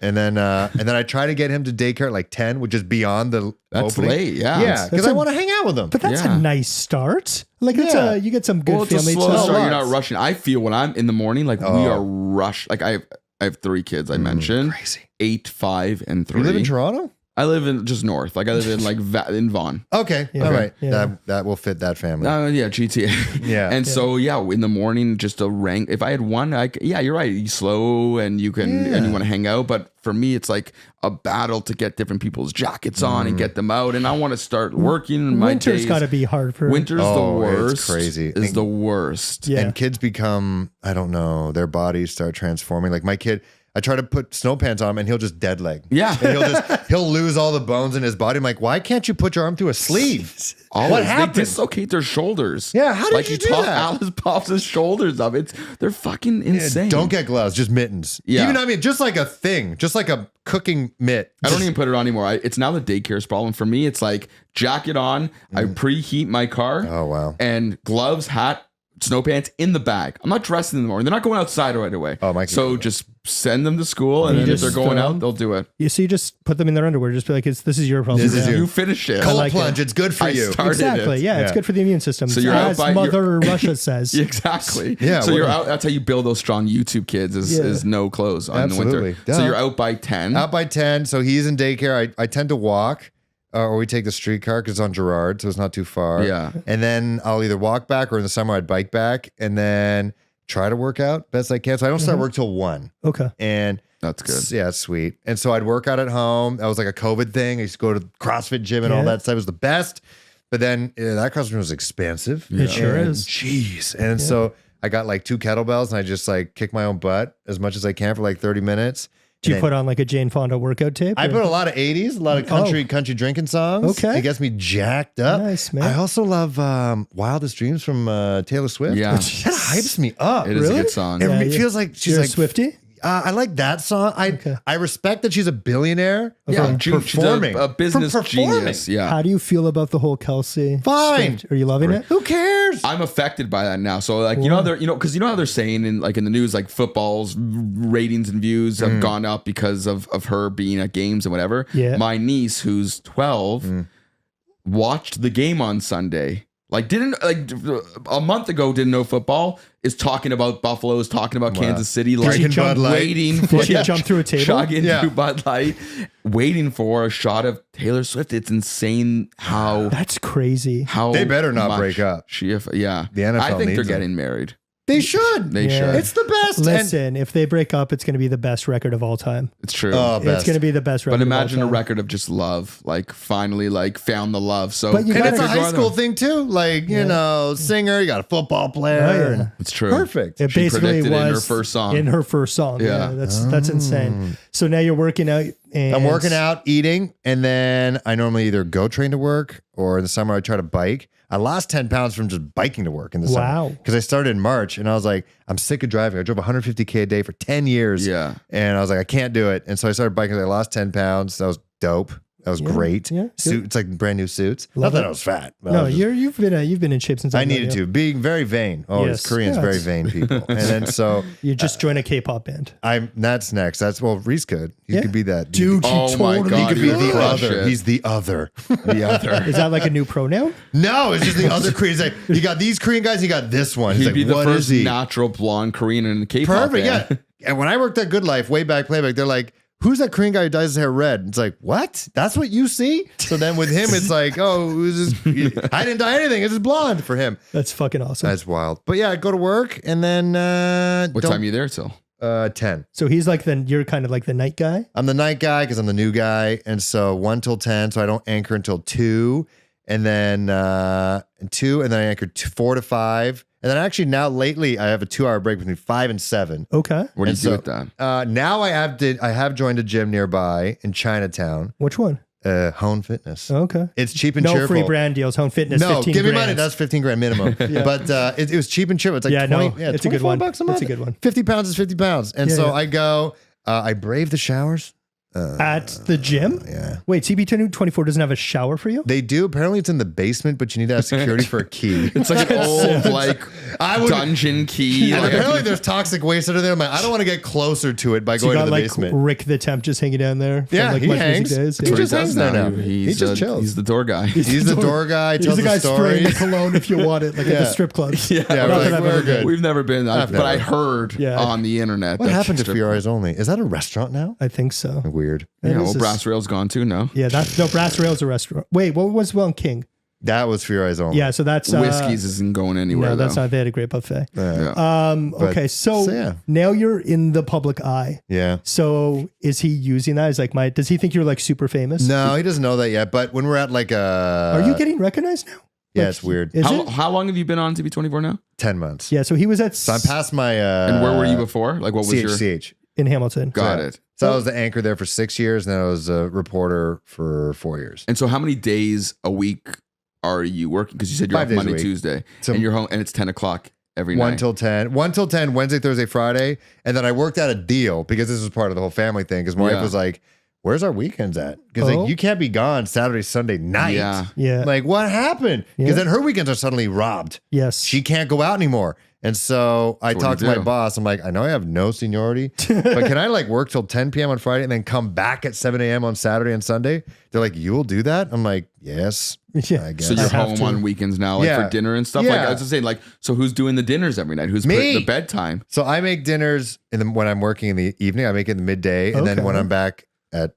And then I try to get him to daycare at like 10, which is beyond the That's opening. late, yeah. Yeah, That's because I a- want to hang out with him. But that's Yeah. a nice start. Like Yeah. you get some good Well, it's a family slow time. start. You're lots. not rushing. I feel when I'm in the morning, like we Oh. are rushed. Like I have 3 kids. I mentioned Crazy. 8, 5, and 3. You live in Toronto? I live in just north. Like I live in like in Vaughan. Okay, Yeah. all right. Yeah. That will fit that family. Yeah, GTA. Yeah. And so in the morning, just a rank. If I had one, you're right. You slow and you can and you want to hang out. But for me, it's like a battle to get different people's jackets on and get them out. And I want to start working. My Winter's days- got to be hard for Winter's Oh, the worst. it's crazy. Is the worst. Yeah. And kids become, I don't know, their bodies start transforming. Like my kid, I try to put snow pants on him and he'll just dead leg. Yeah. And he'll lose all the bones in his body. I'm like, why can't you put your arm through a sleeve? Always. What They happened? dislocate their shoulders. Yeah, how did like you do talk, that? Alice pops his shoulders up. They're fucking insane. Don't get gloves, just mittens. Yeah. Even, just like a thing, just like a cooking mitt. I don't even put it on anymore. It's now the daycare's problem for me. It's like jacket on. I preheat my car. Oh, wow. And gloves, hat, snow pants in the bag. I'm not dressed in the morning. They're not going outside right away. Oh, my kid So can go. just send them to school, and You then if just they're going throw out, them? they'll do it. You just put them in their underwear. Just be like, this is your problem. This is Yeah. your- You finish it. Cold like plunge, it's good for I you. started Exactly. it. Yeah, it's Yeah. good for the immune system. So you're out as by- Mother Russia says. Exactly. Yeah, So you're what- out. That's how you build those strong YouTube kids. Is no clothes on the Absolutely. winter. Duh. So you're out by 10. Out by 10, so he's in daycare. I tend to walk, or we take the streetcar because it's on Girard, so it's not too far. Yeah. And then I'll either walk back or in the summer I'd bike back and then try to work out best I can. So I don't start work till 1. Okay. And That's good. yeah, it's sweet. And so I'd work out at home. That was like a COVID thing. I used to go to CrossFit gym and all Yeah. that stuff. It was the best. But then that CrossFit gym was expensive. It sure And is. Jeez. And so I got like 2 kettlebells and I just like kick my own butt as much as I can for like 30 minutes. Do you And put on like a Jane Fonda workout tape? I or- put a lot of 80s, a lot of country drinking songs. Okay. It gets me jacked up. Nice, man. I also love Wildest Dreams from Taylor Swift. Yeah. That hypes me up. It is Really? a good song. It Yeah, yeah. feels like she's You're like a Swiftie? I like that song. I respect that she's a billionaire. Yeah, from she's performing. a business From performing. genius. Yeah. How do you feel about the whole Kelsey? Fine. Swift? Are you loving it? Who cares? I'm affected by that now. So like, you know, because you know how they're saying in the news, like football's ratings and views have gone up because of her being at games and whatever. Yeah. My niece, who's 12, watched the game on Sunday. Like a month ago didn't know football, is talking about Buffalo, is talking about Kansas City, like Drinking Bud Light. waiting for Did she jump through a table? chugging Yeah. through Bud Light, waiting for a shot of Taylor Swift. It's insane how That's crazy. They better not much break up. yeah. The NFL I think they're needs them. getting married. They should. They Yeah. should. It's the best. Listen, if they break up, it's going to be the best record of all time. It's true. Oh, It's best. going to be the best record. But imagine of a all time. record of just love, like finally like found the love. So But you And gotta- it's a Good high school thing too. Like, you know, singer, you got a football player. Oh, yeah. and- it's true. Perfect. It She basically predicted was it in her first song. In her first song. Yeah. That's insane. So now you're working out. And I'm working out, eating, and then I normally either go train to work or in the summer I try to bike. I lost 10 pounds from just biking to work in the Wow. summer. Because I started in March and I was like, I'm sick of driving. I drove 150K a day for 10 years. Yeah. And I was like, I can't do it. And so I started biking. I lost 10 pounds. That was dope. That was great. yeah, Suit, it's like brand new suits. Love Not that it. I was fat. but I No, was just- you've been in shape since I I've known needed you. to. Being very vain. Oh, Yes. it's Koreans, Yeah, very it's- vain people. And then so You just join a K-pop band. that's next. Reese Reese could. He Yeah. could be that. Dude, he Oh my totally God, He could be you the crush other. it. He's the other. The other. Is that like a new pronoun? No, it's just the other Korean. He's like, you got these Korean guys, you got this one. He's He'd like, be the what is first he? natural blonde Korean in the K-pop Perfect, band. yeah. And when I worked at Good Life, way back, playback, they're like, who's that Korean guy who dyes his hair red? It's like, what? That's what you see? So then with him, it's like, oh, who's this? I didn't dye anything. It's just blonde for him. That's fucking awesome. That's wild. But yeah, I go to work and then What time are you there till? 10. So he's like you're kind of like the night guy. I'm the night guy because I'm the new guy. And so 1 till 10. So I don't anchor until 2. and then 2, and then I anchored 4 to 5. And then actually now lately, I have a 2-hour break between 5 and 7. Okay. What do you And do so, with that? Now I have joined a gym nearby in Chinatown, Which one? Hone Fitness. Okay. It's cheap and No cheerful. free brand deals. Home Fitness. No, 15 give me grand. money. That's 15 grand minimum. But it was cheap and cheerful. It's like Yeah, 20, no, it's a good 24 one. bucks a month. It's a good one. 50 pounds is 50 pounds. And Yeah, so yeah. I go, I brave the showers. At the gym? Yeah. Wait, CP24 doesn't have a shower for you? They do. Apparently it's in the basement, but you need to have security for a key. It's like an old like I would- dungeon key. And like, apparently there's toxic waste under there. I'm like, I don't want to get closer to it by So you going got to the like basement. Rick the Temp just hanging down there. From, Yeah, like, he much busy hangs. days. He that's what just hangs there now. He just chills. He's the door guy. He's the door guy. He's Tells the the guy spraying the stories. cologne if you want it, like at Yeah. the strip clubs. Yeah, Yeah, Not we're that like, I've we're ever good. We've never been, I've but I never. heard Yeah. on the internet. What that happened to strip- For Your Eyes Only? Is that a restaurant now? I think so. Weird. That Yeah, is well, a- Brass Rail's gone too. No, Yeah, that's no Brass Rail's a restaurant. Wait, what was Well King? That was For Your Eyes Only. Yeah, so that's Whiskey's isn't going anywhere. No, that's though. not. They had a great buffet. Yeah. Okay, so yeah. now you're in the public eye. Yeah. So is he using that as like does he think you're like super famous? No, he doesn't know that yet. But when we're at like Are you getting recognized now? Yeah, Like, it's weird. Is How, it? how long have you been on TV24 now? 10 months. Yeah, so he was at So I'm past my And where were you before? Like, what was your? CHCH. in Hamilton. Got Yeah. it. So I was the anchor there for 6 years, and then I was a reporter for 4 years. And so, how many days a week are you working? Because you said you're 5 off days a Monday, week. Tuesday, So- and you're home, and it's 10 o'clock every 1 night. till 10. 1 till 10, Wednesday, Thursday, Friday. And then I worked out a deal because this was part of the whole family thing. Because my Yeah. wife was like, where's our weekends at? Because Oh. like, you can't be gone Saturday, Sunday night. Yeah. Yeah. Like, what happened? Because Yeah. then her weekends are suddenly robbed. Yes. She can't go out anymore. And so I So what talked do to you my do? boss. I'm like, I know I have no seniority, but can I like work till 10 p.m. on Friday and then come back at 7 a.m. on Saturday and Sunday? They're like, you will do that? I'm like, yes, Yeah. I guess. So you're I have home to. on weekends now, like Yeah. for dinner and stuff. Like Yeah. I was just saying, like, so who's doing the dinners every night? Who's Me. putting the bedtime? So I make dinners when I'm working in the evening. I make it in the midday, and then Okay. when I'm back at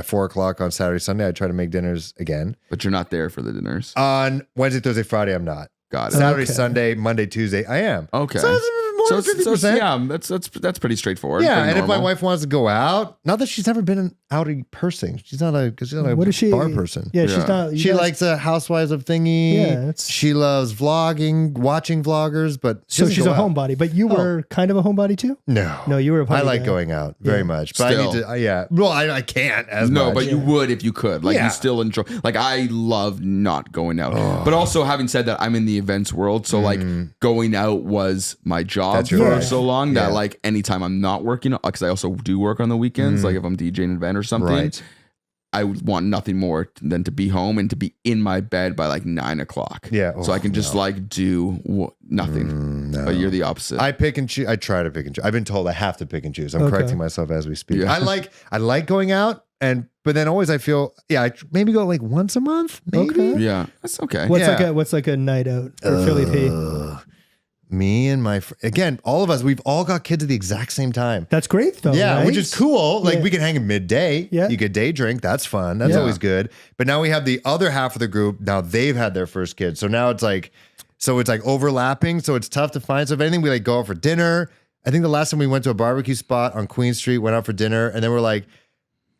4 o'clock on Saturday, Sunday, I try to make dinners again. But you're not there for the dinners. On Wednesday, Thursday, Friday, I'm not. Got it. Saturday, Okay. Sunday, Monday, Tuesday, I am. Okay. So it's more So, than it's- 50%. yeah, that's pretty straightforward. Yeah, pretty and if my normal. wife wants to go out, not that she's never been an outing person. She's not a What is she? bar person. Yeah, Yeah. she's not. you She guys- likes Housewives of Thingy. Yeah, it's- she loves vlogging, watching vloggers, but she So doesn't she's go a out. homebody, but you were kind of a homebody too. No, No, you were a I party like guy. going out very Yeah. much, but I need Still. to. Yeah, well, I can't as No, much. but you would if you could. Like Yeah. you still enjoy. Like I love not going out. But also having said that, I'm in the events world, so like going out was my job That's for your life. so long that Yeah. like anytime I'm not working, because I also do work on the weekends. Like if I'm DJing an event or something, Right. I would want nothing more than to be home and to be in my bed by like 9 o'clock. Yeah. so I Oh, can just like do nothing. no. But you're the opposite. I pick and choose. I try to pick and choose. I've been told I have to pick and choose. I'm Okay. correcting myself as we speak. Yeah. I like going out, but then always I feel I maybe go like once a month, maybe. Okay. yeah, that's okay. What's like a night out for Philly P? Me and my again, all of us, we've all got kids at the exact same time. That's great though. Yeah, right? which is cool. Like Yeah. we can hang at midday. Yeah. You could day drink. That's fun. That's Yeah. always good. But now we have the other half of the group. Now they've had their first kid. So now it's like overlapping. So it's tough to find. So if anything, we like go out for dinner. I think the last time we went to a barbecue spot on Queen Street, went out for dinner, and then we're like,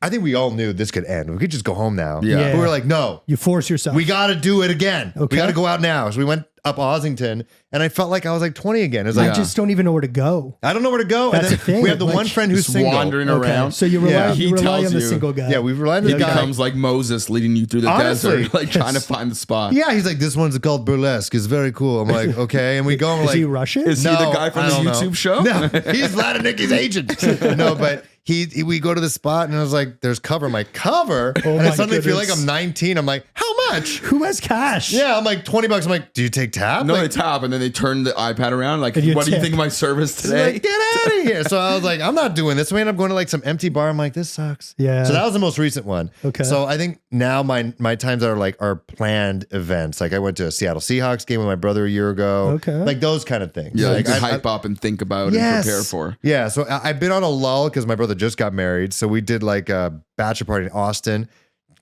I think we all knew this could end. We could just go home now. Yeah. But we were like, no, You force yourself. we got to do it again. Okay. We got to go out now. So we went up Ossington, and I felt like I was like 20 again. It was like, I just don't even know where to go. I don't know where to go. That's and then the thing, we have the like, one friend who's just single. wandering Okay, around. so you rely, Yeah. you He rely tells on the you- single guy. Yeah, we've relied on He this guy. becomes like Moses leading you through the Honestly. desert, like trying to find the spot. Yeah, he's like, this one's called burlesque. It's very cool. I'm like, okay. And we go and we're Is like, he Russian? Is he the guy from I the don't know. YouTube show? No, he's Vladimiki's agent. No, but we go to the spot and I was like, there's cover. I'm like, cover? Oh and I my suddenly feel like goodness. I'm 19. I'm like, how much? Who has cash? Yeah, I'm like $20. I'm like, do you take tap? No, like, they tap and then they turn the iPad around. Like, And you what do you tip. think of my service today? like, get out of here. So I was like, I'm not doing this. We end up going to like some empty bar. I'm like, this sucks. Yeah. So that was the most recent one. Okay. So I think now my times that are planned events. Like I went to a Seattle Seahawks game with my brother a year ago. Okay. Like those kind of things. Yeah, like you can I- hype up and think about Yes. and prepare for. Yeah, so I've been on a lull because my brother just got married. So we did like a bachelor party in Austin.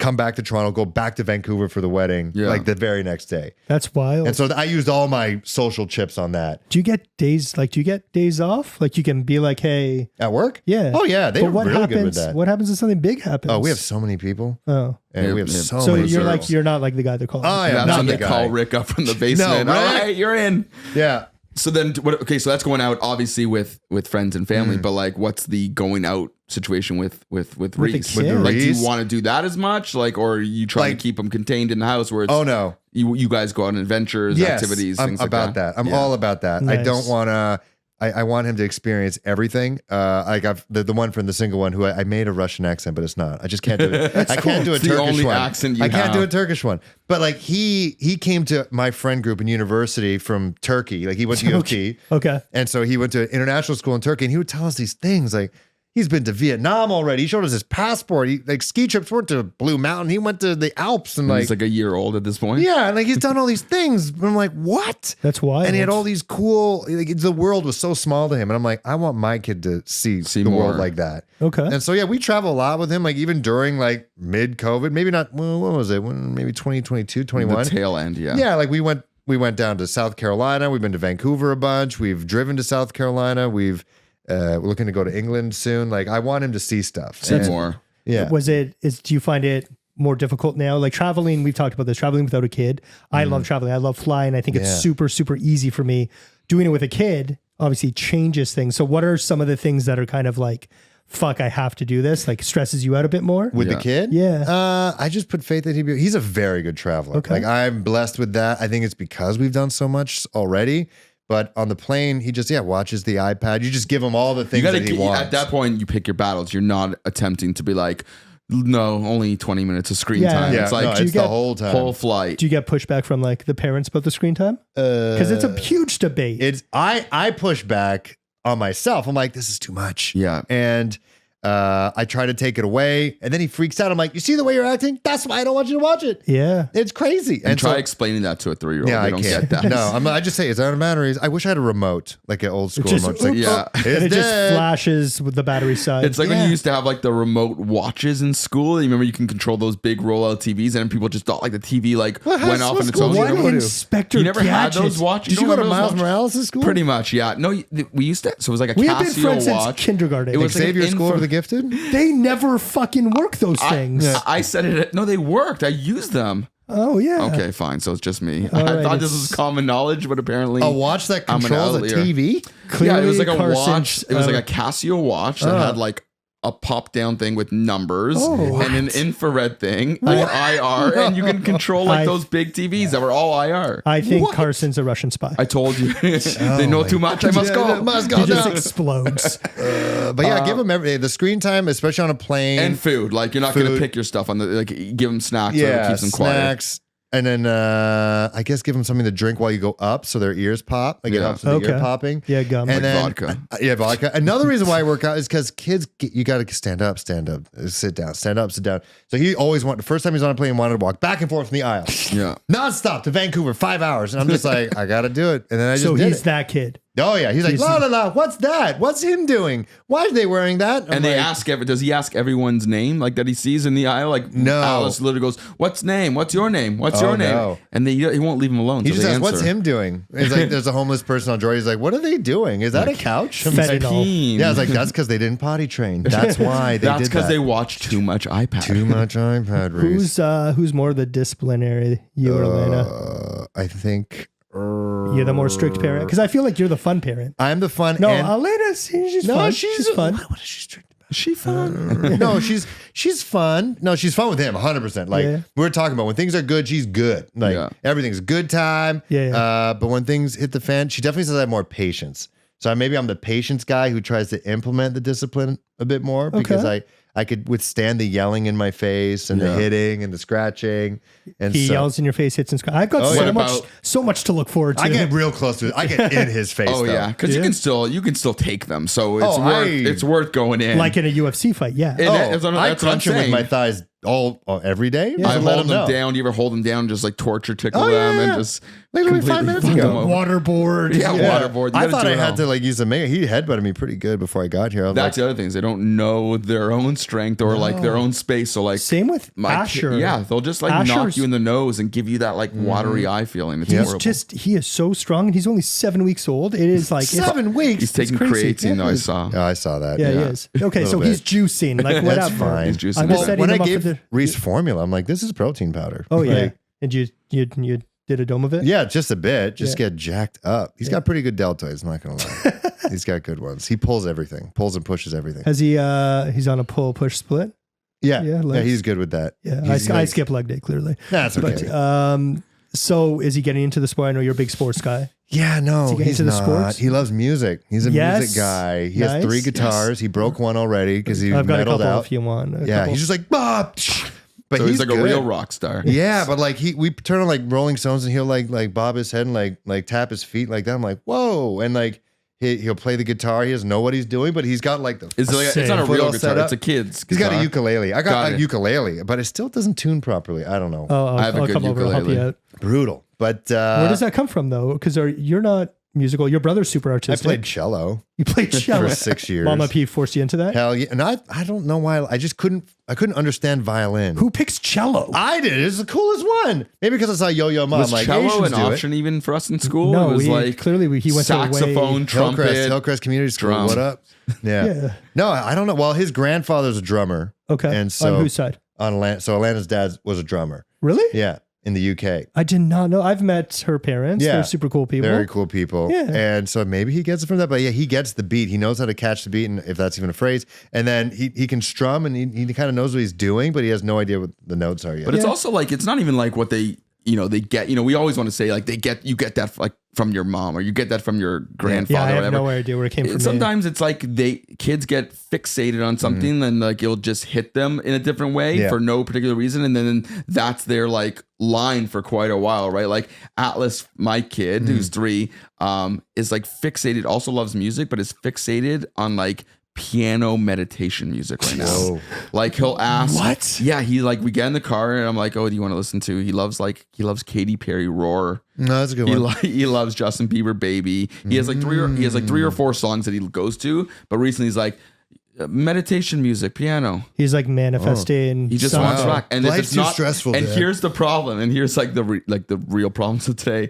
come back to Toronto, go back to Vancouver for the wedding, like the very next day. That's wild. And so I used all my social chips on that. Do you get days off? Like you can be like, hey, At work? yeah. Oh yeah, they But were really good with that. What happens if something big happens? Oh, we have so many people. Oh. And we have so So many you're girls. you're not like the guy they're calling. Oh, yeah. That's not when the they guy. call Rick up from the basement. No, All Rick. right, you're in. Yeah. So then, okay, so that's going out obviously with friends and family, but like, what's the going out situation with Reese? kid? Like, do Reese? you want to do that as much, like, or are you trying Like- to keep them contained in the house where it's, Oh no. you guys go on adventures, Yes, activities, I'm things like about that. I'm Yeah. all about that. I Nice. don't want to. I want him to experience everything. Like I've the one from the single one who I made a Russian accent, but it's not. I just can't do it. I can't do a It's the Turkish only one. accent you I can't do a have. Turkish one. But like he came to my friend group in university from Turkey. Like he went to U of T. Okay. And so he went to international school in Turkey, and he would tell us these things like he's been to Vietnam already. He showed us his passport. He like ski trips weren't to Blue Mountain. He went to the Alps and And like he's like a year old at this point. yeah, and like he's done all these things. And I'm like, what? That's wild. And he had all these cool. Like, the world was so small to him, and I'm like, I want my kid to see the more. world like that. Okay. And so yeah, we travel a lot with him. Like even during like mid COVID, maybe not. Well, what was it? Maybe 2022, The 21. tail end, yeah. Yeah, like we went down to South Carolina. We've been to Vancouver a bunch. We've driven to South Carolina. We're looking to go to England soon. Like I want him to see stuff. See And- more. Yeah. Do you find it more difficult now? Like traveling, we've talked about this, traveling without a kid. I love traveling. I love flying. I think it's Yeah. super, super easy for me. Doing it with a kid obviously changes things. So what are some of the things that are kind of like, fuck, I have to do this, like stresses you out a bit more? With Yeah. the kid? Yeah. I just put faith that he's a very good traveler. Okay. Like I'm blessed with that. I think it's because we've done so much already. But on the plane, he just watches the iPad. You just give him all the You things gotta that he wants. at that point, you pick your battles. You're not attempting to be like, no, only 20 minutes of screen Yeah. time. yeah, It's like no, do you it's the get whole time. whole flight. Do you get pushback from like the parents about the screen time? Because it's a huge debate. It's I push back on myself. I'm like, this is too much. Yeah. And I try to take it away, and then he freaks out. I'm like, you see the way you're acting? That's why I don't want you to watch it. Yeah. It's crazy. And try so- explaining that to a 3-year-old. Yeah, They I don't can't. get that. No, I just say it's out of batteries. I wish I had a remote, like an old school Just, remote. It's like, oops, yeah. it's and it just dead. flashes with the battery side. It's like when Yeah. you used to have like the remote watches in school. You remember you can control those big rollout TVs, and people just thought like the TV like What? went off What on its school own. did what you go to? Inspector You never had Gadget? those watches? Did you go to remember those Miles watches? Morales' school? Pretty much, yeah. No, we used to. So it was like a We have been Casio friends since watch. kindergarten. It was like Xavier an School infra- for the Gifted? They never fucking work those things. I said it. No, they worked. I used them. Oh yeah. Okay, fine. So it's just me. All I right, thought this it's- was common knowledge, but apparently A watch that I'm an controls a outlier. TV? Clearly, yeah, it was like a Carson's, watch. It was like a Casio watch that had like a pop down thing with numbers Oh, and an infrared thing, like IR, and you can control like I- those big TVs that were all IR. I think What? Carson's a Russian spy. I told you they know my too much. I must go. Must He go just down. explodes. But yeah, give him the screen time, especially on a plane. And food, like you're not gonna Food. pick your stuff on the like. Give them snacks. so it yeah, keeps them quiet. snacks. And then I guess give them something to drink while you go up so their ears pop. Like it Yeah. helps with the ear Okay. popping. Yeah, gum. And Like then, vodka. Yeah, vodka. Another reason why I work out is because kids, you got to stand up, sit down, stand up, sit down. So he always wanted, the first time he was on a plane, wanted to walk back and forth in the aisle. Yeah. Nonstop to Vancouver, 5 hours. And I'm just like, I got to do it. And then I just So did he's it. that kid. Oh, yeah. He's like, he's- la, la, la. What's that? What's him doing? Why are they wearing that? I'm And they like, ask does he ask everyone's name like that he sees in the aisle? Like No. Alice literally goes, "What's name? What's your name? What's Oh, your name?" no. And he won't leave him alone. He so just they asks, what's answer. him doing? It's like, there's a homeless person on Joy. He's like, what are they doing? Is that a couch? I'm like, Fentanyl. Peeing. yeah, I was like, that's because they didn't potty train. That's why they That's did because that. they watch too much iPad. Too much iPad Reese. Who's more the disciplinary, you or Elena? I think You're the more strict parent because I feel like you're the fun parent. I'm the fun. No, and, Elena, she's fun. She's fun. What is she strict about? Is she fun? No, she's fun. No, she's fun with him 100%. Like Yeah. we're talking about when things are good, she's good. Like Yeah. everything's good time. Yeah, But when things hit the fan, she definitely says I have more patience. So maybe I'm the patience guy who tries to implement the discipline a bit more because I could withstand the yelling in my face and the Yeah. hitting and the scratching. And He so yells in your face, hits and scratch. I've got Oh, so yeah. much, About- so much to look forward to. I get real close to it. I get in his face. Oh though. yeah, because you can still take them. So it's Oh, it's worth going in. like in a UFC fight. Yeah. And Oh, that's what I that's what I'm crunch him with saying. my thighs every day. I Just let hold them know. down. Do you ever hold them down, just like torture tickle Oh, them, yeah. and just Literally 5 minutes ago. Waterboard. Yeah, waterboard. You I gotta thought do I it had all. to like use the makeup. He headbutted me pretty good before I got here. I was That's like, the other thing is they don't know their own strength or like their own space. So like Same with my Asher. yeah, they'll just like knock Asher's- you in the nose and give you that like watery eye feeling. It's He's horrible. just, he is so strong and he's only 7 weeks old. It is like, 7 weeks. He's taking crazy. creatine though. I saw. Oh, I saw that. yeah, he is. Okay, so Little he's juicing, like whatever. That's fine. He's juicing I'm it just up. setting When I him up gave for the, Reese formula, I'm like, this is protein powder. oh yeah. Like, And you did a dome of it? yeah, just a bit. Just get jacked up. He's got pretty good deltoids, I'm not going to lie. He's got good ones. He pulls everything, pulls and pushes everything. Has he, he's on a pull push split? Yeah, Yeah, yeah, legs. he's good with that. Yeah, He's I like- skip leg day clearly. That's okay. But so is he getting into the sport? I know you're a big sports guy. Yeah, no, he get he's into the not. sports? He loves music. He's a Yes. music guy. He has Nice. 3 guitars. He broke one already because he I've got a metaled couple out. if you want. A Yeah, couple. he's just like, ah, psh. But So he's like good. a real rock star. Yeah, but like we turn on like Rolling Stones and he'll like bob his head and like tap his feet like that. I'm like, whoa, and like he'll play the guitar. He doesn't know what he's doing, but he's got like the. It's not a Foot real all set guitar. up. It's a kid's. He's got a guitar. ukulele. I got Got a it. ukulele, but it still doesn't tune properly. I don't know. Oh, I have a I'll good come over and help you ukulele. out. Brutal. But Where does that come from though? Because you're not musical. Your brother's super I artistic. played cello You played cello. for 6 years. Mama P forced you into that. Hell yeah, and I don't know why I just couldn't understand violin. Who picks cello? I did. It's the coolest one. Maybe because I saw Yo-Yo Ma. Was I'm like, cello Asians an do it. option even for us in school? No, it was he- like clearly he went to a way- saxophone, trumpet. Hillcrest Community School. drum. What up? Yeah. Yeah. No, I don't know. Well, his grandfather's a drummer. Okay. And so on whose side? on Alana's dad was a drummer. Really? Yeah, in the UK. I did not know. I've met her parents. Yeah. They're super cool people. Very cool people. Yeah. And so maybe he gets it from that. But yeah, he gets the beat. He knows how to catch the beat, and if that's even a phrase. And then he can strum, and he kind of knows what he's doing, but he has no idea what the notes are yet. But it's also like it's not even like what they get. We always want to say like you get that like from your mom or you get that from your grandfather. Yeah, I or have whatever. no idea where it came from. Sometimes it's like kids get fixated on something and like it'll just hit them in a different way Yeah. for no particular reason, and then that's their like line for quite a while, right? Like Atlas, my kid who's 3, is like fixated, also loves music, but is fixated on like piano meditation music right now. Whoa. Like he'll ask, What? Yeah, he like we get in the car and I'm like, oh, do you want to listen to? He loves Katy Perry Roar. No, that's a good one. He loves Justin Bieber Baby. He has like 3 or 4 songs that he goes to, but recently he's like meditation music, piano. He's like manifesting. He just something. wants rock. And if Life's it's too not stressful, and Dad. here's the problem, and here's like the real problems of today.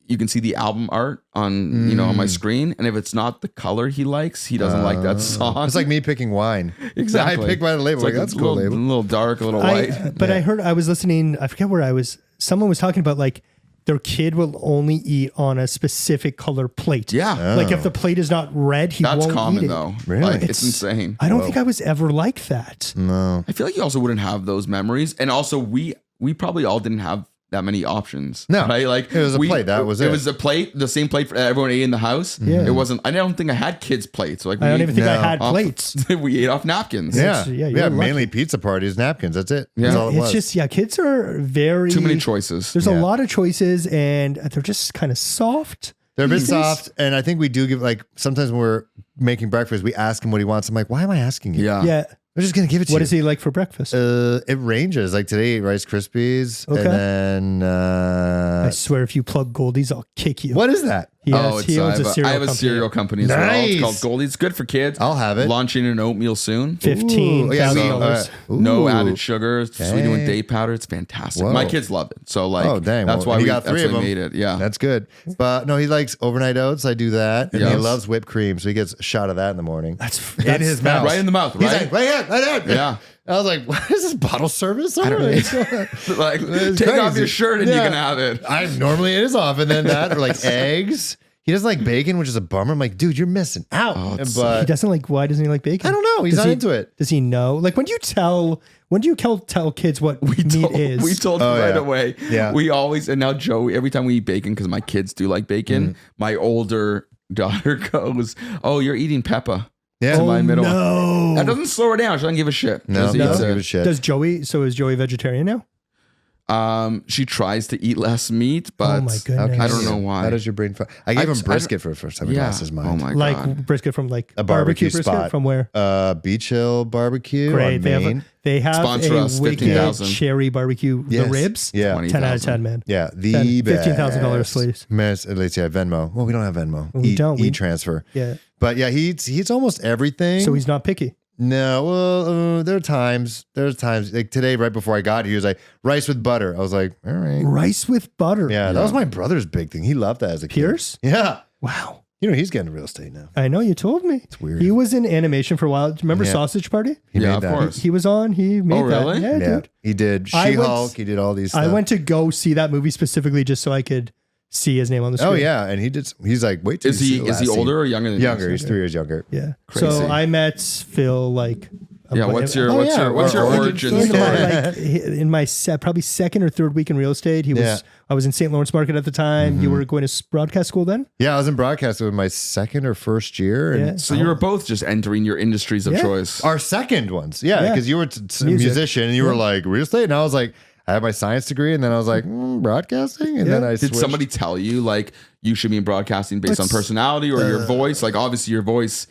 You can see the album art on on my screen, and if it's not the color he likes, he doesn't like that song. It's like me picking wine. exactly. I pick my label. It's Like, that's a cool label. A little dark, a little white. I was listening. I forget where I was. Someone was talking about like their kid will only eat on a specific color plate. Yeah. Like if the plate is not red, he That's won't eat common it. though. Really? Like, it's insane. I don't think I was ever like that. No. I feel like you also wouldn't have those memories, and also we probably all didn't have that many options. No. right? Like It was a plate, that was it. It was a plate, the same plate for everyone ate in the house. Yeah. It wasn't. I don't think I had kids' plates. Like I don't even think I No. had off- plates. we ate off napkins. Yeah. yeah, you're lucky. Mainly pizza parties, napkins. That's it. That's Yeah. all it It's was. just kids are very Too many choices. There's a Yeah. lot of choices, and they're just kind of soft. They're a bit these days. soft, and I think we do give like sometimes when we're making breakfast, we ask him what he wants. I'm like, why am I asking you? Yeah. Yeah. I'm just gonna give it to What you. is he like for breakfast? It ranges. Like today, Rice Krispies, Okay. and then I swear, if you plug Goldie's, I'll kick you. what is that? He has, he owns a cereal I have a company. cereal company as well. It's Nice. called Goldie. It's good for kids. I'll have it. Launching an oatmeal soon. $15,000. No Ooh. added sugar, sweetened with Dang. day powder. It's fantastic. Whoa. My kids love it. So like, Oh dang! that's Well, why he we got 3 of them. made it. Yeah. That's good. But no, he likes overnight oats. I do that, and he Yes. loves whipped cream, so he gets a shot of that in the morning. That's in his mouth, right in the mouth, He's right? like, right here. Yeah. I was like, what is this bottle service? All don't right. Like, It's take off crazy. your shirt and you Yeah. can have it. I normally it is off, and then that or like eggs. He doesn't like bacon, which is a bummer. I'm like, dude, you're missing out. it's- he but doesn't like. Why doesn't he like bacon? I don't know. He's Does not he- into it. Does he know? Like when do you tell kids what meat is? We told Oh, him right yeah. away. Yeah. We always, and now Joey, every time we eat bacon, because my kids do like bacon, my older daughter goes, oh, you're eating Peppa. Yeah. To my middle one. no. That doesn't slow her down. She doesn't give a shit. No, Just he eats doesn't it. give a shit. Does Joey? So is Joey vegetarian now? She tries to eat less meat, but Oh my goodness. I don't know why. How does your brain? I gave him I brisket for the first time. He lost his mind. Oh my Like god. brisket from like A barbecue brisket spot. from where? Beach Hill Barbecue. Great. On They Main. have Sponsor a us, wicked 15,000. cherry barbecue. Yes. The ribs. Yeah. 20. 10 out of 10, man. Yeah, the best. $15,000, please. Man, at least Venmo. Well, we don't have Venmo. We don't. We- E-transfer. Yeah. But yeah, he eats almost everything. So he's not picky. No, well, there's times like today, right before I got here, he was like rice with butter. I was like, all right. Rice with butter. Yeah, that was my brother's big thing. He loved that as a kid. Pierce? Yeah. Wow. You know, he's getting real estate now. I know you told me. It's weird. He was in animation for a while. Remember Yeah. Sausage Party? He Yeah, made of that. course. He was on. He made Oh, really? that. Yeah, Yeah. dude. He did I went- She-Hulk. He did all these stuff. I went to go see that movie specifically just so I could see his name on the screen. Oh yeah, and he's like, wait till Is you see he the last scene. older or younger than Younger. you? He's 3 years younger. Yeah. Crazy. So I met Phil like. Yeah, what's your Oh, what's yeah. your what's your Or- origin in story? my, like, in my probably second or third week in real estate. He was. Yeah. I was in St. Lawrence Market at the time. You were going to broadcast school then. Yeah, I was in broadcast with my second or first year, and Yeah. So you were both just entering your industries of Yeah. choice. our second ones. Yeah, Yeah. because you were a Music. musician and you were like real estate, and I was like, I had my science degree, and then I was like broadcasting, and Yeah. then I Did switched. somebody tell you like you should be in broadcasting based on personality or your voice? Like obviously your voice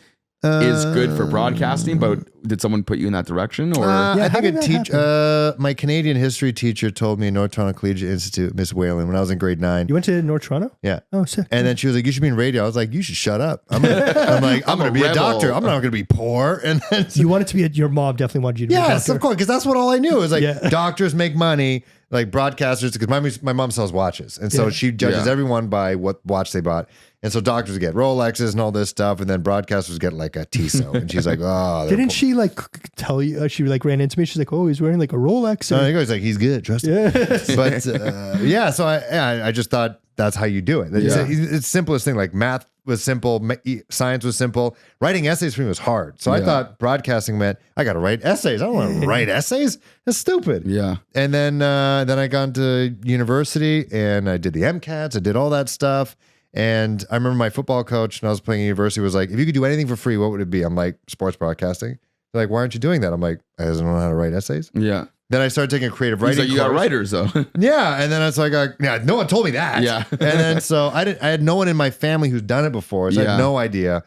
is good for broadcasting, but did someone put you in that direction? Or I how think did that my Canadian history teacher told me in North Toronto Collegiate Institute, Miss Whalen, when I was in grade 9. You went to North Toronto. Yeah. Oh, sick. And then she was like, you should be in radio. I was like, you should shut up. I'm going to be a rebel. doctor. I'm not going to be poor. And then You wanted to be. Your mom definitely wanted you to be. a yes, doctor. of course, because that's what all I knew. It was like Yeah. doctors make money, like broadcasters, because my mom sells watches. And so Yeah. she judges Yeah. everyone by what watch they bought. And so doctors get Rolexes and all this stuff. And then broadcasters get like a Tissot. And she's like, oh. Didn't she like tell you? She like ran into me. She's like, "Oh, he's wearing like a Rolex." So or- he goes like, he's good. Trust him. yeah. But yeah, so I just thought that's how you do it. It's, Yeah. it's the simplest thing. Like math was simple, science was simple. Writing essays for me was hard. So I Yeah. thought broadcasting meant I got to write essays. I don't want to write essays. That's stupid. yeah. And then I got into university and I did the MCATs. I did all that stuff. And I remember my football coach when I was playing at university was like, if you could do anything for free, what would it be? I'm like, sports broadcasting. They're like, why aren't you doing that? I'm like, I don't know how to write essays. Yeah. Then I started taking a creative He's writing like, you got course. writers though. Yeah, and then it's like, yeah, no one told me that. Yeah. And then so I had no one in my family who's done it before, so I Yeah. had no idea.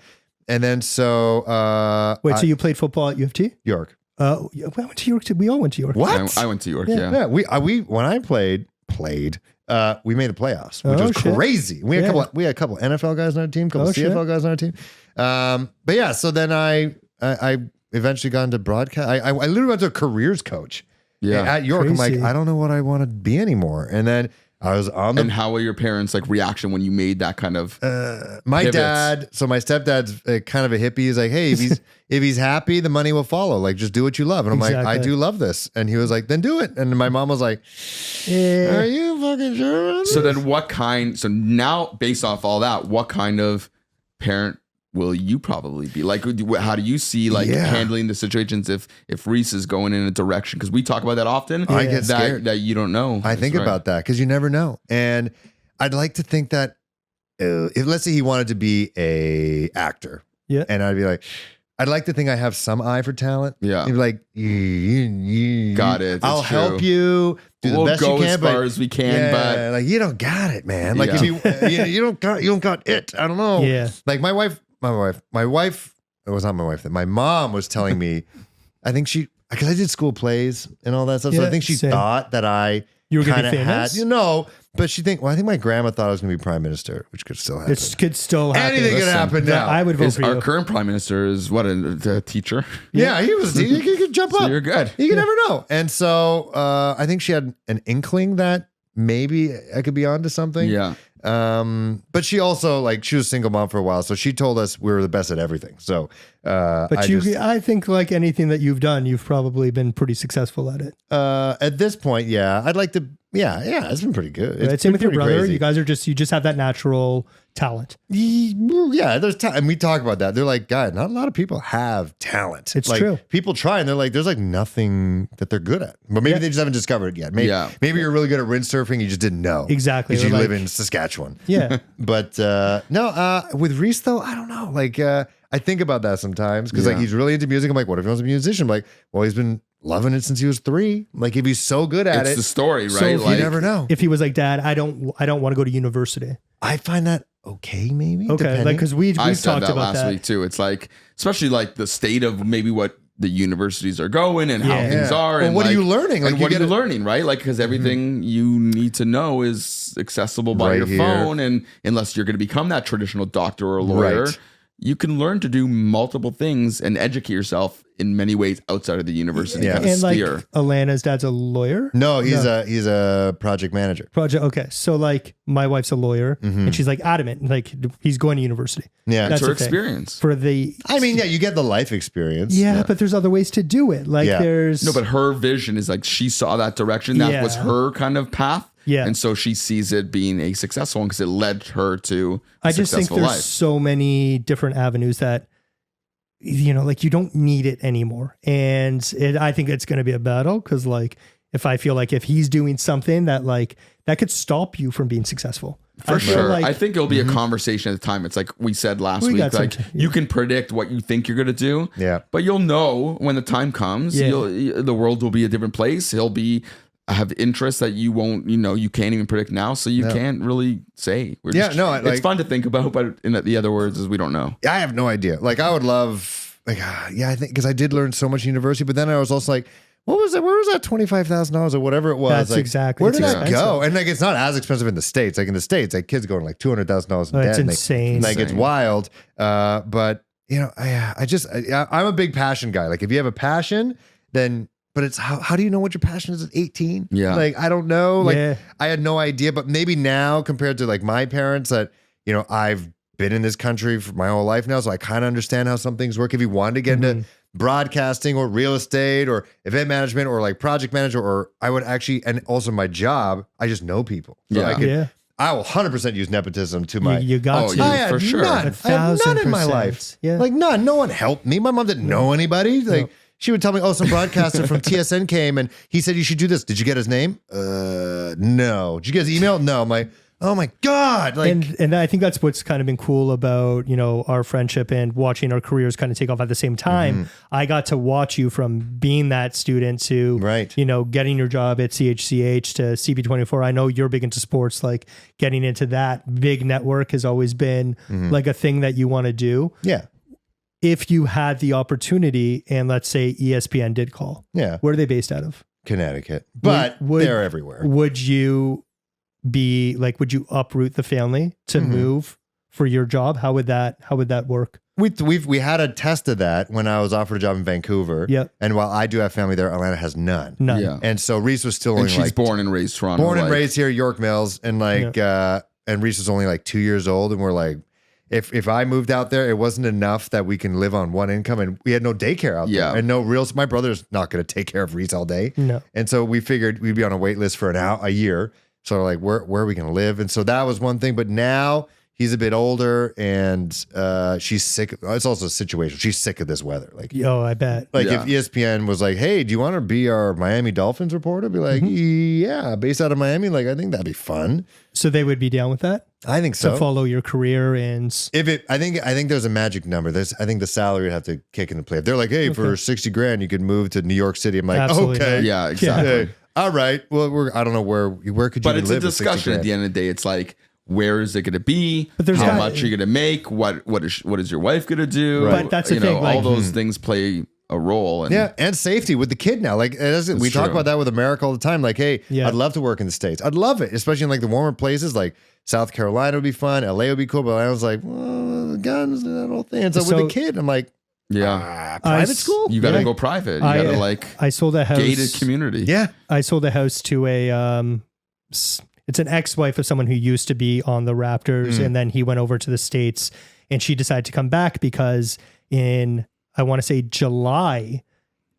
And then so Wait, so you played football at U of T? York. Yeah, we went to York. We all went to York. What? I went to York. Yeah. Yeah. Yeah, we when I played, we made the playoffs, which Oh, was shit. crazy. We had Yeah. a couple NFL guys on our team, a couple Oh, shit. CFL guys on our team. But yeah, so then I eventually got into broadcast. I literally went to a careers coach. Yeah. At York. I'm Crazy. like, I don't know what I want to be anymore. And then I was on the And how were your parents' like reaction when you made that kind of? my pivots? dad, so my stepdad's kind of a hippie. He's like, hey, if he's happy, the money will follow. Like, just do what you love. And I'm like, I Exactly. do love this. And he was like, then do it. And my mom was like, are Yeah. you fucking sure? So then, what kind? So now, based off all that, what kind of parent will you probably be? Like, how do you see like Yeah. handling the situations if Reese is going in a direction? Because we talk about that often. I get that scared. that you don't know. I think That's right. about that because you never know. And I'd like to think that if let's say he wanted to be a actor, Yeah. and I'd be like, I'd like to think I have some eye for talent. Yeah. He'd be like, Got it. I'll It's help true. you do the We'll best go you can, as but far as we can, but like you don't got it, man. Like Yeah. if you don't got it. I don't know. Yeah. Like my wife. It was not my wife. My mom was telling me, I think because I did school plays and all that stuff. So Yeah, I think she same. thought that I You were gonna kind be of had, famous? you know, but I think my grandma thought I was going to be prime minister, which could still happen. It could still happen. Anything could Listen, happen now. I would vote is for our you. current prime minister is what a teacher. yeah, he could jump So up. you're good. You never know. And so I think she had an inkling that maybe I could be onto something. Yeah. But she also she was a single mom for a while, so she told us we were the best at everything. So, But I think like anything that you've done, you've probably been pretty successful at it. at this point, yeah, I'd like to. Yeah, it's been pretty good. Right? Same with your pretty brother. crazy. You guys are you just have that natural talent. Yeah, there's time, and we talk about that. They're like, God, not a lot of people have talent. It's like, true. People try, and they're like, there's like nothing that they're good at. But maybe Yeah. they just haven't discovered it yet. Maybe, Yeah. maybe you're really good at windsurfing, you just didn't know. Exactly. Because you Or live like- in Saskatchewan. Yeah. But no, with Reese though, I don't know. I think about that sometimes because Yeah. he's really into music. I'm like, what if he wants to be a musician? I'm like, well, he's been loving it since he was 3. Like if he's so good at It's it, the story, right? So if you never know. If he was like, Dad, I don't want to go to university. I find that okay, maybe. Okay, depending. like because we've I said talked that about last that. week too. It's like, especially like the state of maybe what the universities are going and how Yeah. things are. Well, and what are like, you learning? Like and you what are you gotta- learning, right? Like, because everything you need to know is accessible by Right your here. phone. And unless you're going to become that traditional doctor or lawyer, Right. you can learn to do multiple things and educate yourself in many ways outside of the university Yeah. kind of And like sphere. Alana's dad's a lawyer. No, he's a project manager. Project. Okay, so like my wife's a lawyer, Mm-hmm. and she's like adamant, like he's going to university. Yeah. That's It's her the thing. experience. For the I mean, yeah, you get the life experience. yeah, but there's other ways to do it. Like Yeah. there's No, but her vision is like she saw that direction. That was Yeah. her kind of path. Yeah. And so she sees it being a successful one because it led her to a I just think successful there's life. so many different avenues that like you don't need it anymore, and I think it's going to be a battle because like if I feel like if he's doing something that like that could stop you from being successful For I feel sure. like- I think it'll be a conversation at the time. It's like we said last We week, got some like t- you can predict what you think you're going to do. Yeah. But you'll know when the time comes, Yeah. the world will be a different place. He'll have interests that you won't, you can't even predict now. So you can't really say. Yeah, no, it's like- fun to think about, but in the other words is we don't know. I have no idea. Like I would love, like, I think because I did learn so much in university, but then I was also like, what was that? Where was that $25,000 or whatever it was? That's like, exactly- where it's did that expensive. go? And like, it's not as expensive in the States. Like in the States, like kids going like $200,000 in Oh, debt. it's and insane. Like it's Insane. wild. But I'm a big passion guy. Like if you have a passion, then. But it's how do you know what your passion is at 18? Yeah. Like, I don't know. Like Yeah. I had no idea, but maybe now compared to like my parents that, I've been in this country for my whole life now. So I kind of understand how some things work. If you wanted to get into broadcasting or real estate or event management or like project manager, or I would actually, and also my job, I just know people. So Yeah. I will 100% use nepotism to my, you got Oh, to. yeah. I had for sure. none. I had none in my 1,000%. life. Yeah. Like none. No one helped me. My mom didn't know anybody. Like she would tell me, oh, some broadcaster from TSN came and he said you should do this. Did you get his name? No. Did you get his email? No. I'm like, oh my God. Like and I think that's what's kind of been cool about, our friendship and watching our careers kind of take off at the same time. Mm-hmm. I got to watch you from being that student to, Right. getting your job at CHCH to CP24. I know you're big into sports, like getting into that big network has always been like a thing that you want to do. yeah. If you had the opportunity and let's say ESPN did call, Yeah. where are they based out of? Connecticut. But Would- they're everywhere. Would you would you uproot the family to Mm-hmm. move for your job? How would that work? We had a test of that when I was offered a job in Vancouver. Yep. And while I do have family there, Atlanta has none. None. Yeah. And so Reese was still And only she's like born and raised Toronto. born and like- raised here, York Mills, and and Reese was only like 2 years old, and we're like, if I moved out there, it wasn't enough that we can live on one income, and we had no daycare out Yeah. there, and no real. My brother's not going to take care of Reese all day, No. and so we figured we'd be on a wait list for a year. So like, where are we going to live? And so that was one thing. But now he's a bit older, and she's sick. It's also a situation. She's sick of this weather. Like I bet. Yeah. if ESPN was like, hey, do you want to be our Miami Dolphins reporter? I'd be like, yeah, based out of Miami. Like, I think that'd be fun. So they would be down with that I think to so. follow your career and I think there's a magic number. I think the salary would have to kick into play. If they're like, hey, for 60 grand, you could move to New York City. I'm like, Absolutely okay. not. Yeah, exactly. Hey, all right. Well, I don't know where could you But it's a live with 60 discussion at grand? the end of the day. It's like, where is it going to be? But there's How got- much are you going to make? What is your wife going to do? Right. But that's the thing, all like- those things play a role. And Yeah, and safety with the kid now. Like we talk true. about that with America all the time. Like, hey, Yeah. I'd love to work in the States. I'd love it, especially in like the warmer places. Like South Carolina would be fun. LA would be cool. But I was like, well, guns and that whole thing. And so with So- the kid, I'm like, yeah, private school. you got to Yeah. go private. You I- got to like I sold a house. gated community. Yeah, I sold a house to it's an ex-wife of someone who used to be on the Raptors, and then he went over to the States, and she decided to come back because in, I want to say July,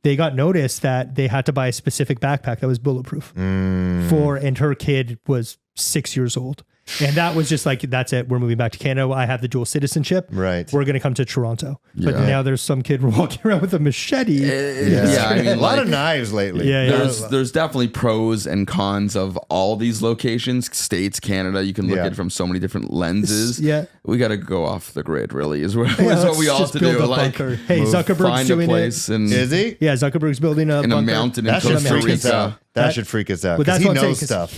they got notice that they had to buy a specific backpack that was bulletproof and her kid was 6 years old. And that was just like, that's it. We're moving back to Canada. I have the dual citizenship. Right. We're going to come to Toronto. But Yeah. now there's some kid walking around with a machete. Yeah, I mean, a lot like, of knives lately. Yeah, yeah. there's definitely pros and cons of all these locations, states, Canada. You can look Yeah. at it from so many different lenses. Yeah. We got to go off the grid, really, is what let's we all just have to build do. a Like, bunker. Hey, Zuckerberg's find a doing place and Is he? Yeah, Zuckerberg's building a in a bunker. mountain in That should Costa freak us out. Rica. That should freak us out But because that's he what I'm saying, knows 'cause stuff.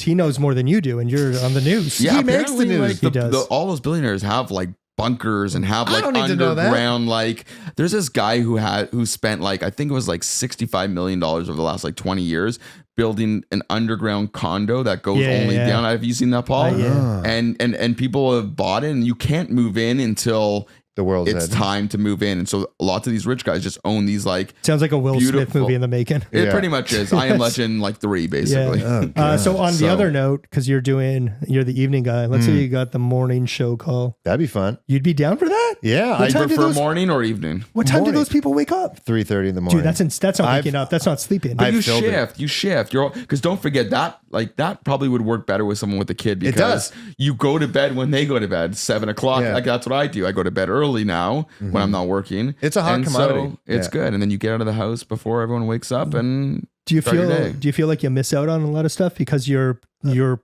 he knows more than you do, and you're on the news. Yeah, He makes the apparently, news. like, He does. all those billionaires have like bunkers and have I like don't need to know that. underground. Like, there's this guy who spent like, I think it was like $65 million over the last like 20 years building an underground condo that goes Yeah, only yeah. down. Have you seen that, Paul? Yeah. And people have bought it, and you can't move in until The world's it's end. time to move in. And so lots of these rich guys just own these like. Sounds like a Will Smith Beautiful. movie in the making. It Yeah. pretty much is. I Am Legend like 3 basically. Yeah. So on the So- other note, because you're the evening guy. Let's Hmm. say you got the morning show call. That'd be fun. You'd be down for that? Yeah, What I time do Prefer those- morning or evening? What time do Morning. those people wake up? 3:30 in the morning. Dude, that's not I've- waking up. That's not sleeping. I've You filled it. shift. You're because don't forget that that probably would work better with someone with a kid because does. you go to bed when they go to bed, 7:00. Yeah. Like that's what I do. I go to bed early now when I'm not working. It's a hot And commodity. So it's Yeah. good. And then you get out of the house before everyone wakes up and do you start your day. feel like you miss out on a lot of stuff because you're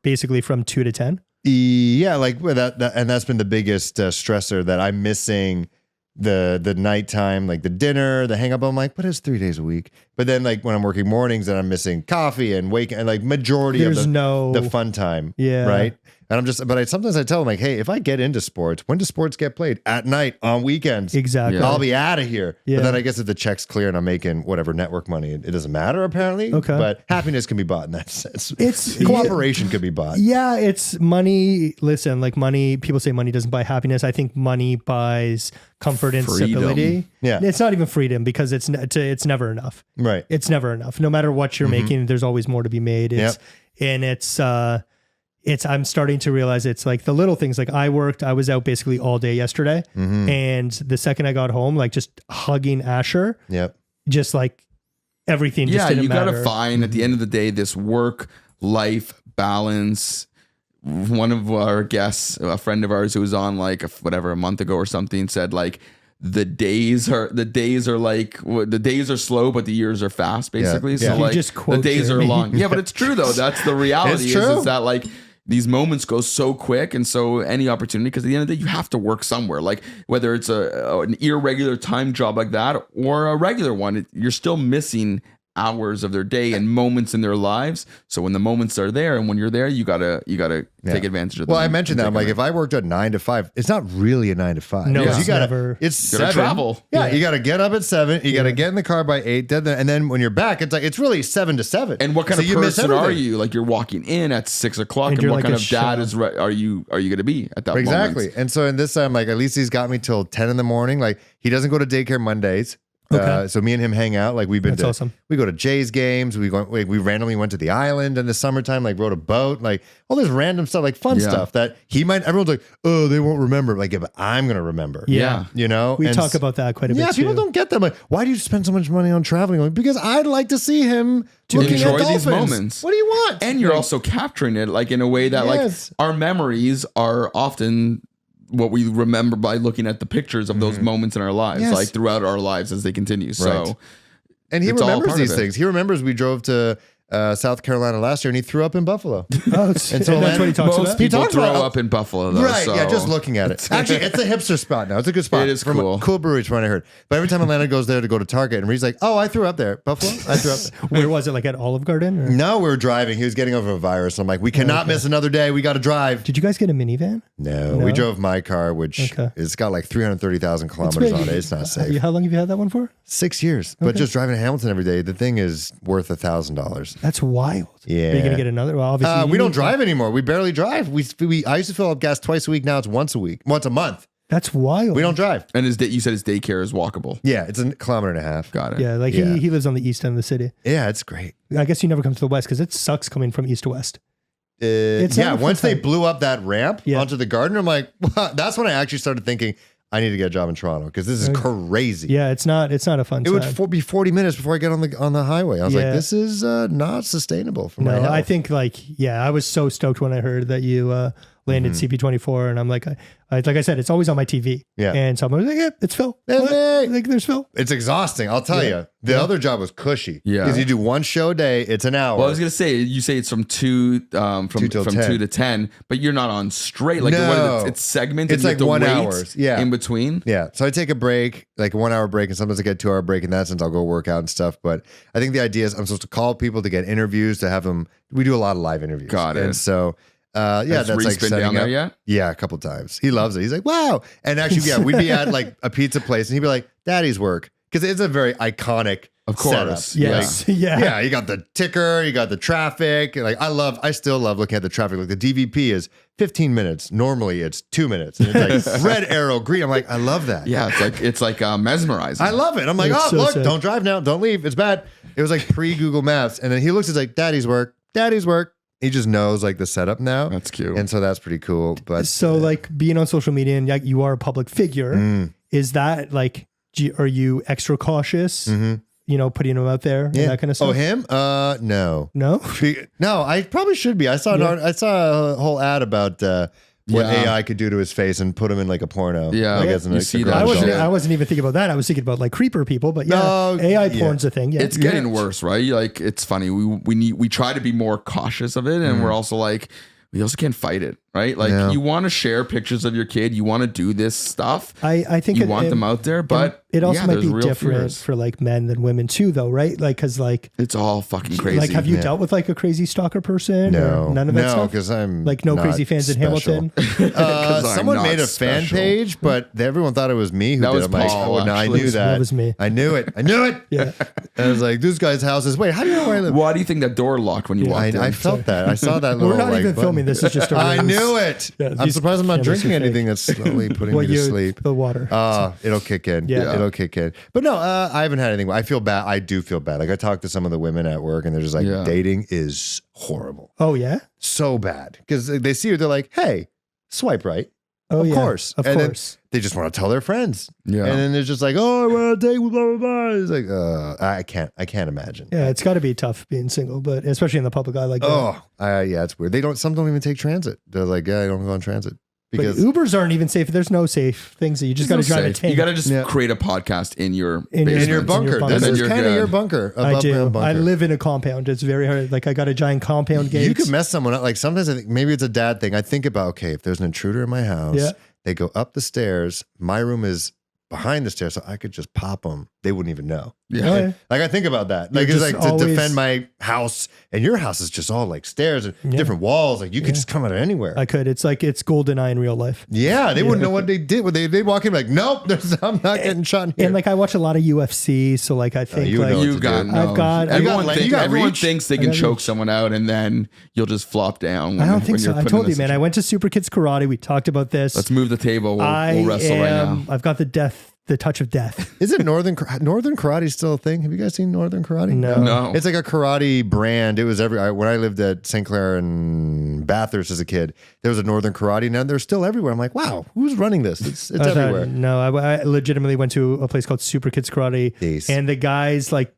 basically from 2 to 10? Yeah, like with that, and that's been the biggest stressor that I'm missing the nighttime, like the dinner, the hang up. I'm like, but it's 3 days a week. But then like when I'm working mornings, then I'm missing coffee and waking, and like majority There's of no the fun time. Yeah. Right. And I'm just, but sometimes I tell them like, hey, if I get into sports, when do sports get played? At night, on weekends. Exactly. Yeah. I'll be out of here. Yeah. But then I guess if the check's clear and I'm making whatever network money, it doesn't matter apparently. Okay. But happiness can be bought in that sense. It's- Cooperation could be bought. Yeah, it's money. Listen, like money, people say money doesn't buy happiness. I think money buys comfort and Freedom. stability. Yeah. It's not even freedom because it's never enough. Right. It's never enough. No matter what you're making, there's always more to be made. I'm starting to realize it's like the little things. Like I was out basically all day yesterday. And the second I got home, like just hugging Asher, Yep. just like everything just yeah, didn't you matter. gotta find at the end of the day this work-life balance. One of our guests, a friend of ours who was on like a month ago or something, said like the days are slow, but the years are fast, basically. Yeah. So Yeah. You like just the quote days are Jeremy. long. Yeah, but it's true though. That's the reality. It's true. Is that like these moments go so quick, and so any opportunity, because at the end of the day, you have to work somewhere. Like whether it's an irregular time job like that or a regular one, you're still missing hours of their day and moments in their lives. So when the moments are there, and when you're there, you gotta take advantage of them. Well, I mentioned that. I'm like, if I worked at 9 to 5, it's not really a 9 to 5. No, Because it's you gotta, never. It's Gotta 7. travel. Yeah, you got to get up at 7. You got to get in the car by 8. And then when you're back, it's like it's really 7 to 7. And what kind So of you miss person are everything. you? Like you're walking in at 6 o'clock, And and you're what like kind a of dad shell. are you going to be at that Exactly. moment? And so in this time, like at least he's got me till 10 in the morning. Like he doesn't go to daycare Mondays. Okay. So me and him hang out. Like we've been That's awesome. We go to Jay's games. We randomly went to the island in the summertime. Like rode a boat. Like all this random stuff, like fun Yeah. stuff that everyone's like, oh, they won't remember. Like, yeah, but I'm gonna remember. Yeah. You know, We And talk about that quite a bit Yeah, people too. don't get that. Like, why do you spend so much money on traveling? Like, because I'd like to see him looking enjoy at these dolphins. moments. What do you want? And you're also capturing it like in a way that Yes. like our memories are often what we remember by looking at the pictures of those moments in our lives, Yes. like throughout our lives as they continue. So Right. And he It's all remembers part of these it. things. He remembers we drove to South Carolina last year and he threw up in Buffalo. Oh, And so and that's what he talks most about. people talks throw about- up in Buffalo, though. Right, so. yeah, just looking at it. Actually, it's a hipster spot now. It's a good spot. It is From a cool. cool brewery, from what I heard. But every time Atlanta goes there to go to Target, and he's like, oh, I threw up there. Buffalo? I threw up there. Where was it? Like at Olive Garden? Or? No, we were driving. He was getting over a virus. I'm like, we cannot miss another day. We got to drive. Did you guys get a minivan? No, No? we drove my car, which Okay. it's got like 330,000 kilometers on it. It's not safe. How long have you had that one for? 6 years. But just driving to Hamilton every day, the thing is worth $1,000. That's wild. Yeah. Are you gonna get another? Well, obviously We don't drive anymore. We barely drive. I used to fill up gas twice a week. Now it's once a month. That's wild. We don't drive. And you said his daycare is walkable. Yeah, it's a kilometer and a half. Got it. Yeah, like Yeah. he lives on the east end of the city. Yeah, it's great. I guess you never come to the west because it sucks coming from east to west. It's Yeah, not a once fun they time. blew up that ramp Yeah. onto the garden, I'm like, well, that's when I actually started thinking, I need to get a job in Toronto because this is crazy. Yeah, it's not a fun It time. would be 40 minutes before I get on the highway. I was like, Yeah. this is not sustainable for my No, health. I think I was so stoked when I heard that you landed CP24, and I'm like I said, it's always on my TV. Yeah. And so I'm like, yeah, it's Phil. Hey, What? hey. Like, there's Phil. It's exhausting. I'll tell you. The other job was cushy. Yeah. Because you do one show a day. It's an hour. Well, I was gonna say you say it's from 2 till 10. 2 to 10, but you're not on straight. Like No. it's segmented. It's you like have to 1 wait hour. Yeah. in between. Yeah. So I take a break, like a 1 hour break, and sometimes I get a 2 hour break. In that sense, I'll go work out and stuff. But I think the idea is I'm supposed to call people to get interviews, to have them. We do a lot of live interviews. Got it. And so, yeah, Has that's Reese like been setting down there up. yet? Yeah, a couple times. He loves it. He's like, wow. And actually, yeah, we'd be at like a pizza place, and he'd be like, Daddy's work. Because it's a very iconic Of course. setup. Yes. Like, Yeah. yeah, you got the ticker, you got the traffic. Like I still love looking at the traffic. Like the DVP is 15 minutes. Normally it's 2 minutes. And it's like red arrow, green. I'm like, I love that. Yeah, it's like mesmerizing. I love it. I'm like, It's oh, so look, sick. don't drive now. Don't leave. It's bad. It was like pre-Google Maps. And then he looks, he's like, Daddy's work. Daddy's work. He just knows like the setup now. That's cute. And so that's pretty cool. But So like being on social media and you are a public figure, is that like, are you extra cautious? You know, putting them out there and that kind of stuff. Oh, him? No. No. No, I probably should be. I saw I saw a whole ad about what Yeah. AI could do to his face and put him in like a porno. Yeah. I guess in You a see garage that I wasn't. shit. doll. I wasn't even thinking about that. I was thinking about like creeper people. But yeah, No, AI yeah. porn's a thing. Yeah, It's getting worse, right? Like it's funny. We try to be more cautious of it, and we're also like we also can't fight it, right? Like Yeah. you want to share pictures of your kid, you want to do this stuff. I think You want them out there, but it also yeah, might there's be real different fears. for like men than women too, though, right? Like, because like It's all fucking crazy. like have you Yeah. dealt with like a crazy stalker person? No, or none of that no, stuff. because I'm Like no not crazy fans in special. Hamilton. 'Cause I'm Someone not made a fan special. page, but everyone thought it was me who That did was it. I'm like, Paul, oh, no, I actually. knew that. That was me. I knew it. I knew it. Yeah. And I was like, this guy's house is. Wait, how do you know where I live? Why do you think that door locked when you walked in? I felt that. I saw that little. We're not like, even button. filming this. It's just a I ruse. knew it. Yeah, I'm these surprised I'm not cameras drinking are fake. anything that's slowly putting Well, me to sleep. the water. It'll kick in. Yeah. It'll kick in. But no, I haven't had anything. I feel bad. I do feel bad. Like I talked to some of the women at work, and they're just like, Yeah. dating is horrible, Oh yeah. so bad. Because they see you, they're like, hey, swipe right. Oh Of yeah. course. Of And then course. they just want to tell their friends. Yeah. And then they're just like, oh, I want to date with blah blah blah. It's like, I can't imagine. Yeah, it's got to be tough being single, but especially in the public eye like that. Oh, yeah, it's weird. Some don't even take transit. They're like, yeah, I don't go on transit But because Ubers aren't even safe. There's no safe things that you just got to drive a tank. You got to just Yeah. create a podcast in your In your- in your basement. bunker. bunker. This And is then you're kind of good. your bunker. I Above do. ground bunker. I live in a compound. It's very hard. Like I got a giant compound gate. You could mess someone up. Like sometimes I think maybe it's a dad thing. I think about, okay, if there's an intruder in my house, Yeah. they go up the stairs. My room is behind the stairs, so I could just pop them. They wouldn't even know. Yeah. Oh, yeah. Like I think about that. You're Like it's just like to always- defend my house, and your house is just all like stairs and Yeah. different walls. Like you could Yeah. just come out of anywhere. I could. It's like it's GoldenEye in real life. Yeah, they wouldn't know what they did. They walk in like, nope, I'm not getting shot in here. And like I watch a lot of UFC, so like I think you like know what You to got do. no. I've got- everyone, you think- got everyone reach. thinks they I can got choke reach. someone out and then you'll just flop down. I don't when think so. you're I put told in you, a man. I went to Super Kids Karate. We talked about this. Let's move the table. We'll wrestle right now. I've got the touch of death. Is it Northern Karate still a thing? Have you guys seen Northern Karate? No. No. It's like a karate brand. It was when I lived at St. Clair and Bathurst as a kid, there was a Northern Karate. Now they're still everywhere. I'm like, wow, who's running this? It's I thought- everywhere. No, I legitimately went to a place called Super Kids Karate, Jeez. and the guy's like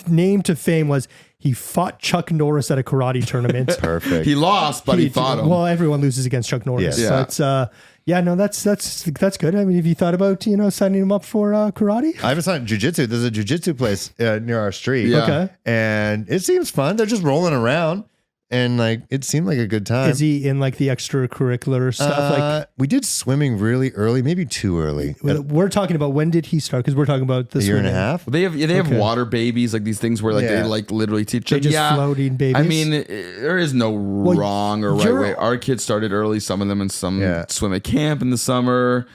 name to fame was he fought Chuck Norris at a karate tournament. Perfect. He lost, but he fought him. Well, everyone loses against Chuck Norris. Yes. So Yeah. it's no, that's good. I mean, have you thought about signing him up for karate? I haven't signed jiu-jitsu. There's a jiu-jitsu place near our street. Yeah. Okay. And it seems fun. They're just rolling around. And like it seemed like a good time. Is he in like the extracurricular stuff? We did swimming really early, maybe too early. We're talking about when did he start? Because we're talking about the A year and a swimming. half. They have Okay. water babies, like these things where like Yeah. they like literally teach They them. just floating babies. I mean, there is no wrong or right you're- way. Our kids started early. Some of them in some Yeah. swim at camp in the summer.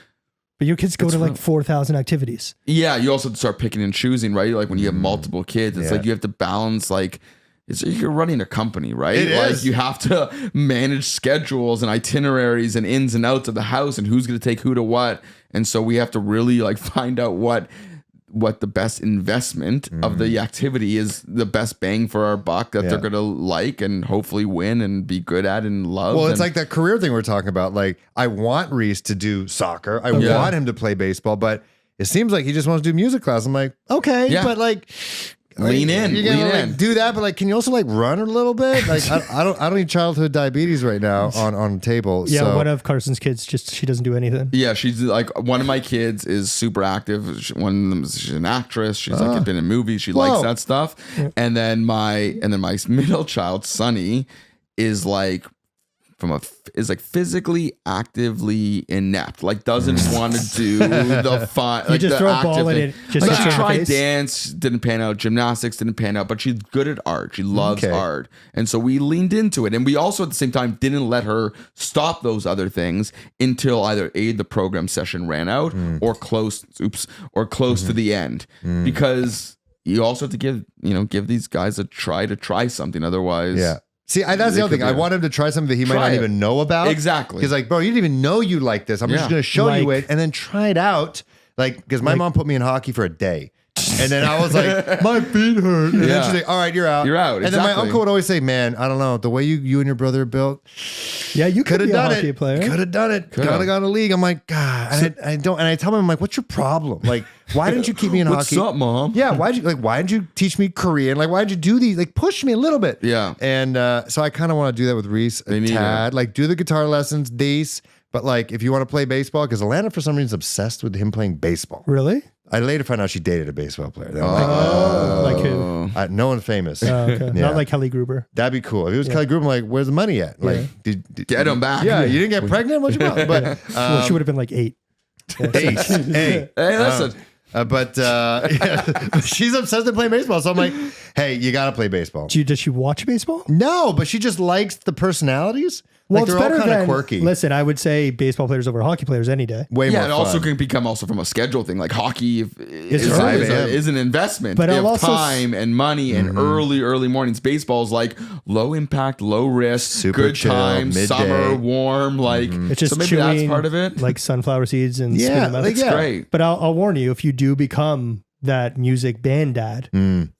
But your kids go It's to like real. 4,000 activities. Yeah, you also have to start picking and choosing, right? Like when you have multiple kids, it's Yeah. like you have to balance like. You're running a company, right? It like is. you have to manage schedules and itineraries and ins and outs of the house and who's going to take who to what. And so we have to really like find out what what the best investment of the activity is, the best bang for our buck that they're gonna like and hopefully win and be good at and love. Well, it's and, like that career thing we're talking about. Like, I want Reese to do soccer. I want him to play baseball, but it seems like he just wants to do music class. I'm like, okay, but like, lean in, you're gonna lean like in. do that, but like, can you also like run a little bit? Like, I don't need childhood diabetes right now on the table. Yeah, so. one of Carson's kids she doesn't do anything. Yeah, she's like, one of my kids is super active. One of them, she's an actress. She's like been in movies. She likes that stuff. And then my middle child, Sonny, is like physically actively inept. Like doesn't want to do the fun. You like just the throw a active ball in thing. it. Just Like hits she her in the tried face. dance, didn't pan out. Gymnastics didn't pan out. But she's good at art. She loves art, and so we leaned into it. And we also at the same time didn't let her stop those other things until either the program session ran out or close to the end, because you also have to give these guys a try to try something. Otherwise, See, that's the other thing. I want him to try something that he might not even know about. Exactly. Because like, bro, you didn't even know you like this. I'm just going to show you Like- it and then try it out. Like, because my mom put me in hockey for a day. And then I was like, my feet hurt. And then she's like, all right, you're out. You're out, And then my exactly. uncle would always say, man, I don't know, the way you and your brother are built, Yeah, you could could have be a done hockey it. player. Could have done it. Could have got a league. I'm like, God, and I don't. And I tell him, I'm like, what's your problem? Like, why didn't you keep me in What's hockey? up, Mom? Yeah, why didn't you teach me Korean? Like, why did you do these? Like, push me a little bit. Yeah. And so I kind of want to do that with Reese a need tad. Like, do the guitar lessons, these. But like, if you want to play baseball, because Alana for some reason is obsessed with him playing baseball. Really? I later found out she dated a baseball player. Then I'm like, Like who? no one famous. Oh, okay. Yeah. Not like Kelly Gruber. That'd be cool. If it was Kelly Gruber, I'm like, where's the money at? Like, Get him back. Yeah, you didn't get pregnant? What's your problem? But Well, she would have been like 8. hey, Hey, listen. she's obsessed with playing baseball. So I'm like, hey, you got to play baseball. Does she watch baseball? No, but she just likes the personalities. Well, Like, it's they're all better kind of than quirky. Listen, I would say baseball players over hockey players any day. Way more Yeah, it also fun. can become also from a schedule thing. Like hockey early. is an investment. But They I'll have also time and money and early mornings. Baseball is like low impact, low risk, Super good chill, time, midday. summer, warm. Like It's just so maybe chewing that's part of it. like sunflower seeds and Yeah, spinning them out. like, It's yeah. great. But I'll warn you, if you do become that music band dad,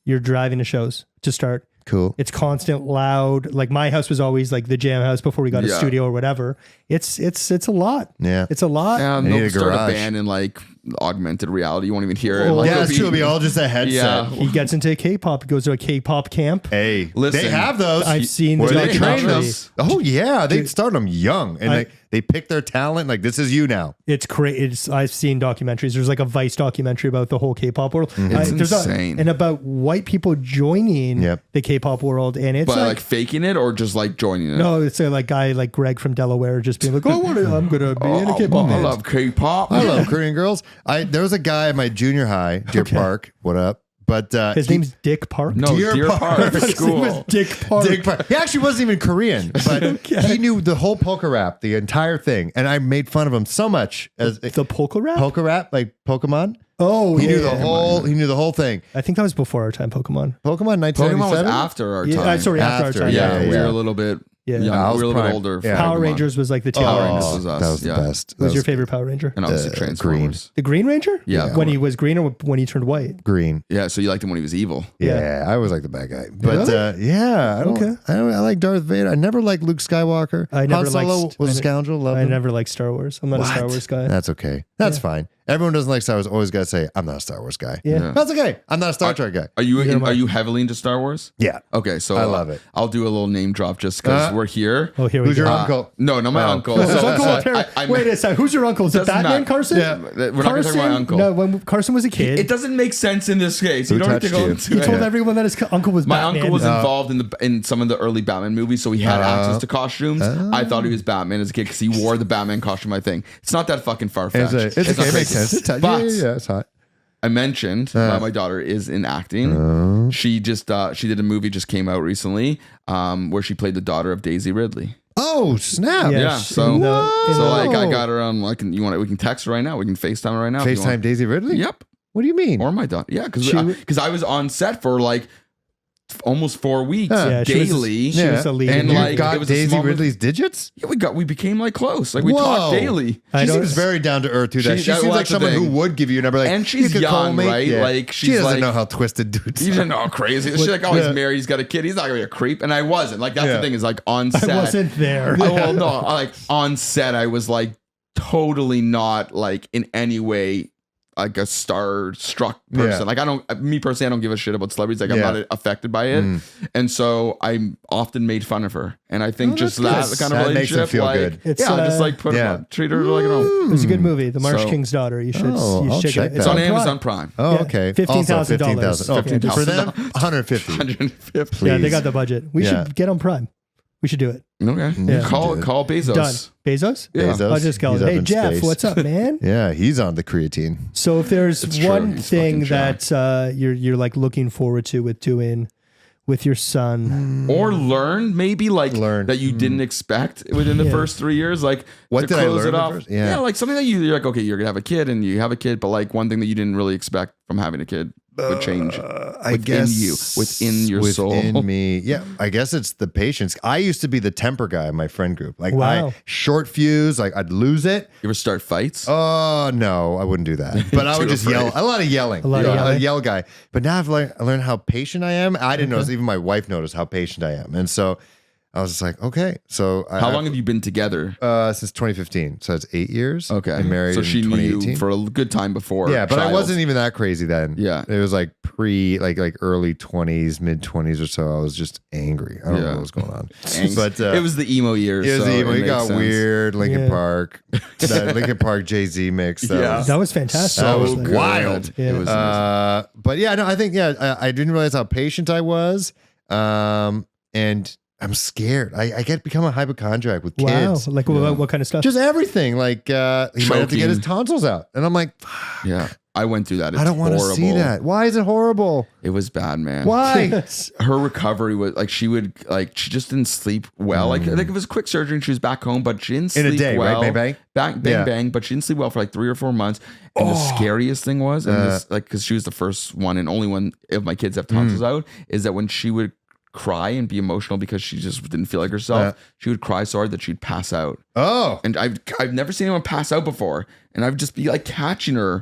you're driving to shows to start. Cool. It's constant, loud. Like my house was always like the jam house before we got a Yeah. studio or whatever. It's a lot. Yeah. It's a lot. Yeah, need they'll a start garage. a band in like augmented reality. You won't even hear it. Oh, Like, Yeah, it'll it's be- true. It'll be all just a headset. Yeah. He gets into K-pop, goes to a K-pop camp. Hey, Listen, they have those. I've seen Where the they train documentary. them. Oh yeah, they start them young, and I- they pick their talent. Like, this is you now. It's crazy. I've seen documentaries. There's like a Vice documentary about the whole K-pop world. It's There's insane. and about white people joining Yep. the K-pop world, and it's But like, like faking it or just like joining it. no, it's a like guy like Greg from Delaware just being like, I'm gonna be in a K-pop I band. love K-pop. I love Korean girls. There was a guy at my junior high, Deer Park. What up? But His name's Dick Park. No, Deer Deer Park. Park His name School. was Dick Park. Dick Park. He actually wasn't even Korean, but he knew the whole polka rap, the entire thing, and I made fun of him so much as The polka rap. polka rap, like Pokemon. Oh, He yeah. knew the whole. He knew the whole thing. I think that was before our time. Pokemon. Pokemon Pokemon was 1997. after our Yeah, time. sorry, after our After, time. Yeah, yeah, we yeah. were a little bit Yeah. young. I was We were a little prime. bit older. for Yeah. Power Pokemon. Rangers was like the tail. Power end. Rangers was us. That was the yeah. best. What was your favorite Power Ranger? And obviously Transformers. The Green Ranger? Yeah. When he was green or when he turned white? Green. Yeah, so you liked him when he was evil. Yeah, I always like the bad guy. But Really? yeah, Okay. I like Darth Vader. I never liked Luke Skywalker. I never Han Solo liked- was a scoundrel. Loved I him. never liked Star Wars. I'm not a Star What? Wars guy. That's okay. That's fine. Everyone doesn't like Star Wars. Always got to say, I'm not a Star Wars guy. Yeah. That's okay. I'm not a Star Trek guy. Are you Neither am I. are you heavily into Star Wars? Yeah. Okay, so I love it. I'll do a little name drop just because we're here. Oh, here we Who's go. your uncle? No, not my uncle. His So- uncle so up here. I- Wait a second. Who's your uncle? Is it Doesn't Batman matter. Carson? Yeah. We're not going to talk about my uncle. No, when Carson was a kid, It doesn't make sense in this case. You Who don't have to touched go you? into he it. told everyone that his uncle was My Batman. uncle was involved in some of the early Batman movies, so he had access to costumes. I thought he was Batman as a kid because he wore the Batman costume. I think it's not that fucking far fetched. It's okay. It makes sense. It's But yeah, it's hot. I mentioned my daughter is in acting. She just she did a movie just came out recently where she played the daughter of Daisy Ridley. Oh, snap. Yeah, so in like I Whoa. got her on like we can text her right now. We can FaceTime her right now. if you FaceTime want. Daisy Ridley? Yep. What do you mean? Or my daughter. Yeah, She- because I was on set for like almost 4 weeks Yeah, daily. she was a lead. And You like it got was a Daisy small- Ridley's digits? Yeah, we became like close. Like we talked daily. I She don't- seems very down to earth too. She She- seems well, like that's the someone who thing. would give you a number. Like, And she's you could call young, me. right? Yeah. Like, she she's doesn't like- know how twisted dudes. You are. didn't know how crazy. She's like, oh, he's married. He's got a kid. He's not gonna be a creep. And I wasn't. Like that's Yeah. the thing is like on set. I wasn't there. Well, no, like on set, I was like totally not like in any way like a star-struck person. Yeah. Like me personally, I don't give a shit about celebrities. Like I'm Yeah. not affected by it. And so I often made fun of her. And I think just that good. kind of That makes relationship, her feel like, good. It's, just like put yeah. her, treat her like an own. It was a good movie, The Marsh So- King's Daughter. You should, Oh, you I'll should check check it. that. It's on Prime. Amazon Prime. Oh, Yeah. okay. $15,000. Also $15,000. Oh, $15,000. for them, 150. 150. Yeah, they Please. got the budget. We Yeah. should get on Prime. We should do it. Okay. Yeah. Call Bezos. Done. Bezos? Yeah. Bezos. I'll just go, He's up hey, in Jeff, space. what's up, man? Yeah, he's on the creatine. So if there's It's true. one He's thing fucking that you're like looking forward to with doing with your son, Or learn maybe like Learn. that you didn't expect within the Yeah. first 3 years. Like What to did I close learn it the off. first- yeah. Like something that you're like, okay, you're gonna have a kid and you have a kid, but like one thing that you didn't really expect from having a kid would change within you, within your soul. Within me. Yeah, I guess it's the patience. I used to be the temper guy in my friend group. Like Wow. short fuse, like I'd lose it. You ever start fights? Oh no, I wouldn't do that. But I would Too just yell. afraid. A lot of yelling. A lot of yelling. A yell guy. But now I learned how patient I am. I didn't notice. Even my wife noticed how patient I am. And so I was just like, okay. So How long have you been together? Since 2015. So it's 8 years. Okay. I married so she in knew 2018. you for a good time before. Yeah, but I child. wasn't even that crazy then. Yeah. It was like like early 20s, mid 20s or so. I was just angry. I don't know what was going on. But it was the emo years. it was so the emo. it It makes got sense. weird. Linkin Yeah. Park. That Linkin Park Jay-Z mix. That Yeah. was, that was fantastic. That was Like, wild. Yeah. It was but yeah, no, I think, I didn't realize how patient I was. And I'm scared. I get become a hypochondriac with Wow. kids. Like what kind of stuff? Just everything. Like he might have to get his Choking. tonsils out. And I'm like, yeah. I went through that. It's I don't want to horrible. see that. Why is it horrible? It was bad, man. Why? Her recovery was like she just didn't sleep well. Like it was a quick surgery and she was back home, but she didn't In sleep a day, right? well. Bang, bang? Bang Yeah. bang, but she didn't sleep well for like 3 or 4 months. And the scariest thing was, and this, like because she was the first one and only one of my kids have tonsils out, is that when she would cry and be emotional because she just didn't feel like herself, she would cry so hard that she'd pass out. Oh. And I've never seen anyone pass out before. And I'd just be like catching her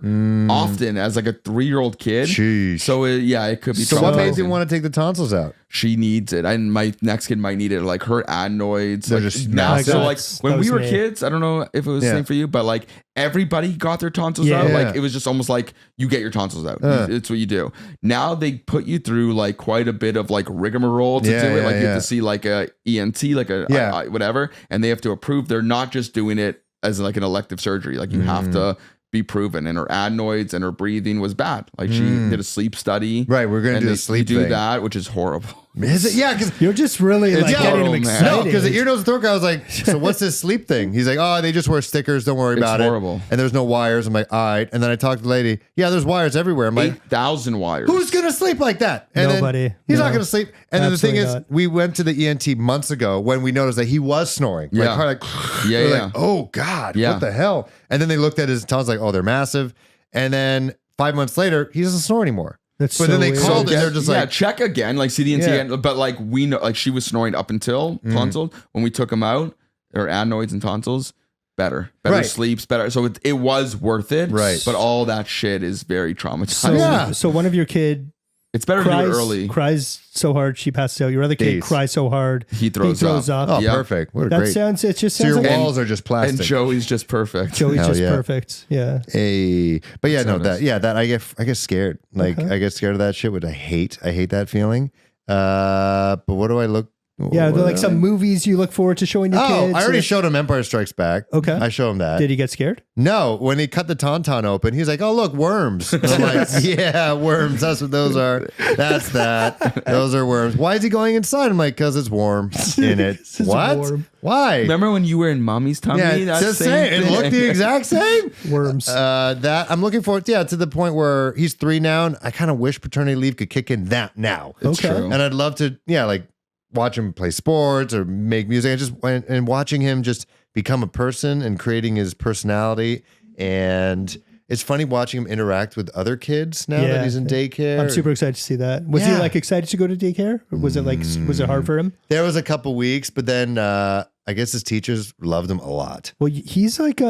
often as like a 3-year-old kid. Sheesh. So it could be. So what made you traumatizing. want to take the tonsils out? She needs it, and my next kid might need it. Like her adenoids, They're like, just now. massive. So like That when was we were me. kids, I don't know if it was the Yeah. same for you, but like everybody got their tonsils Yeah. out. Yeah. Like it was just almost like you get your tonsils out. It's what you do. Now they put you through like quite a bit of like rigmarole to Yeah, do it. yeah, Like you yeah. have to see like a ENT, like a Yeah. whatever, and they have to approve. They're not just doing it as like an elective surgery. Like you have to be proven, and her adenoids and her breathing was bad. Like she did a sleep study. Right, we're gonna and do the they sleep do thing. that, which is horrible. Is it? Yeah, because You're just really like getting horrible, him man. excited. no, because the ear, nose, and throat guy was like, so what's this sleep thing? He's like, oh, they just wear stickers. Don't worry about horrible. it. And there's no wires. I'm like, all right. And then I talked to the lady. Yeah, there's wires everywhere. I'm like, 8,000 wires. who's gonna sleep like that? And then Nobody. he's No. not gonna sleep. And then the thing Absolutely is, not. we went to the ENT months ago when we noticed that he was snoring. Yeah. Like, Yeah, we're yeah. like, oh God, Yeah. what the hell? And then they looked at his tonsils like, oh, they're massive. And then 5 months later, he doesn't snore anymore. That's but so then they weird. called and they're just like, check again, like CDNT, Yeah. but like we know, like she was snoring up until tonsils. When we took them out, or adenoids and tonsils, better Right. sleeps, better. So it was worth it, Right. But all that shit is very traumatizing. So, Yeah. so one of your kid It's better to do it early. cries so hard she passes out. Your other kid Days. cries so hard He throws up. oh, Yeah. perfect. What a That great. sounds. It just So sounds your like walls are just plastic. And Joey's just perfect. Joey's Hell just yeah. perfect. Yeah. Hey, but yeah, no, honest. that I get scared. Like I get scared of that shit. Which I hate that feeling. But what do I look? Yeah. what They're like do some movies you look forward to showing your Oh, kids. I already showed him Empire Strikes Back. Okay. I show him that. Did he get scared? No, when he cut the tauntaun open, he was like, "Oh, look, worms." And I'm like, "Yeah, worms. That's what those are. That's that. Those are worms." Why is he going inside? I'm like, "Cause it's warm in it." It's What? warm. Why? Remember when you were in mommy's tummy? Yeah, it's That the same. It thing? looked the exact same. Worms. That I'm looking forward, to the point where he's 3 now, and I kind of wish paternity leave could kick in that now. It's Okay. true. And I'd love to, like watch him play sports or make music. I just and watching him just become a person and creating his personality and it's funny watching him interact with other kids now that he's in daycare. I'm super excited to see that. Was he like excited to go to daycare? Or was it hard for him? There was a couple weeks, but then I guess his teachers loved him a lot. Well, he's like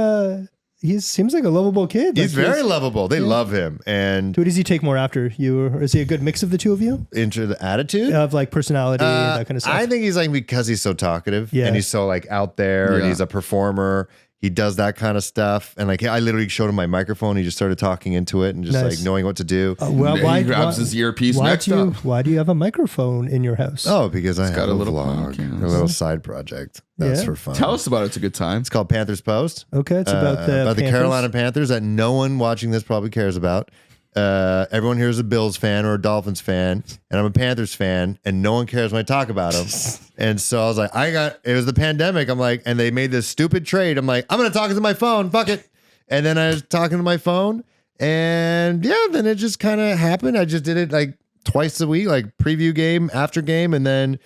he seems like a lovable kid. He's very lovable. They love him. And who does he take more after? You, or is he a good mix of the two of you? into the attitude Of like personality, that kind of stuff. I think he's like, because he's so talkative and he's so like out there and he's a performer. He does that kind of stuff. And like, I literally showed him my microphone. He just started talking into it and just like knowing what to do. Well, he grabs his earpiece next up. Why do you have a microphone in your house? Oh, because I have got a a little vlog, podcast. a little side project. That's Yeah. for fun. Tell us about it. It's a good time. It's called Panthers Post. Okay, it's about the Panthers. Carolina Panthers that no one watching this probably cares about. Everyone here is a Bills fan or a Dolphins fan, and I'm a Panthers fan, and no one cares when I talk about them. And so I was like, it was the pandemic. I'm like, and they made this stupid trade. I'm like, I'm going to talk into my phone. Fuck it. And then I was talking to my phone, and then it just kind of happened. I just did it like twice a week, like preview game, after game, and then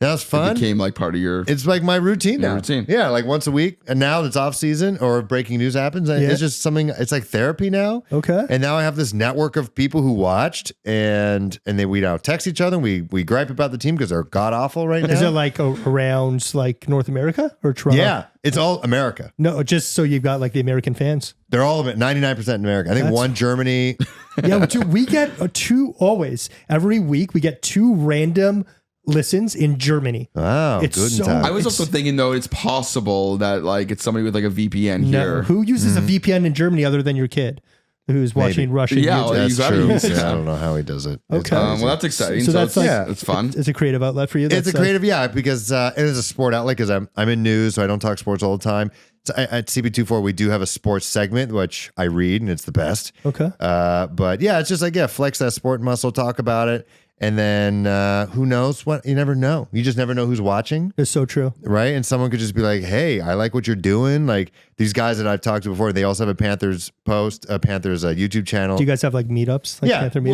that was fun. It became like part of your. It's like my routine now. routine. Yeah, like once a week. And now it's off season or breaking news happens. And it's just something, it's like therapy now. Okay. And now I have this network of people who watched and we now text each other and we gripe about the team because they're god awful right now. Is it like around like North America or Toronto? Yeah, it's all America. No, just so you've got like the American fans. They're all of it, 99% America. I think one Germany. Yeah, we get two always. Every week we get two random listens in Germany. Wow, It's good so- time. I was also thinking though, it's possible that like it's somebody with like a VPN here. Who uses a VPN in Germany other than your kid who's watching Russian Yeah, YouTube? well, That's you gotta true. use it. Yeah, I don't know how he does it. It's Okay. crazy. Well, that's exciting. So So, that's like- it's fun. It's a creative outlet for you. It's a That's, creative, because it is a sport outlet because I'm in news, so I don't talk sports all the time. So at CP24, we do have a sports segment, which I read, and it's the best. Okay. But yeah, it's just like, flex that sport muscle, talk about it. And then who knows what? You never know. You just never know who's watching, It's so true. right? And someone could just be like, hey, I like what you're doing. Like these guys that I've talked to before, they also have a Panthers YouTube channel. Do you guys have like meetups? Like Panther meetups?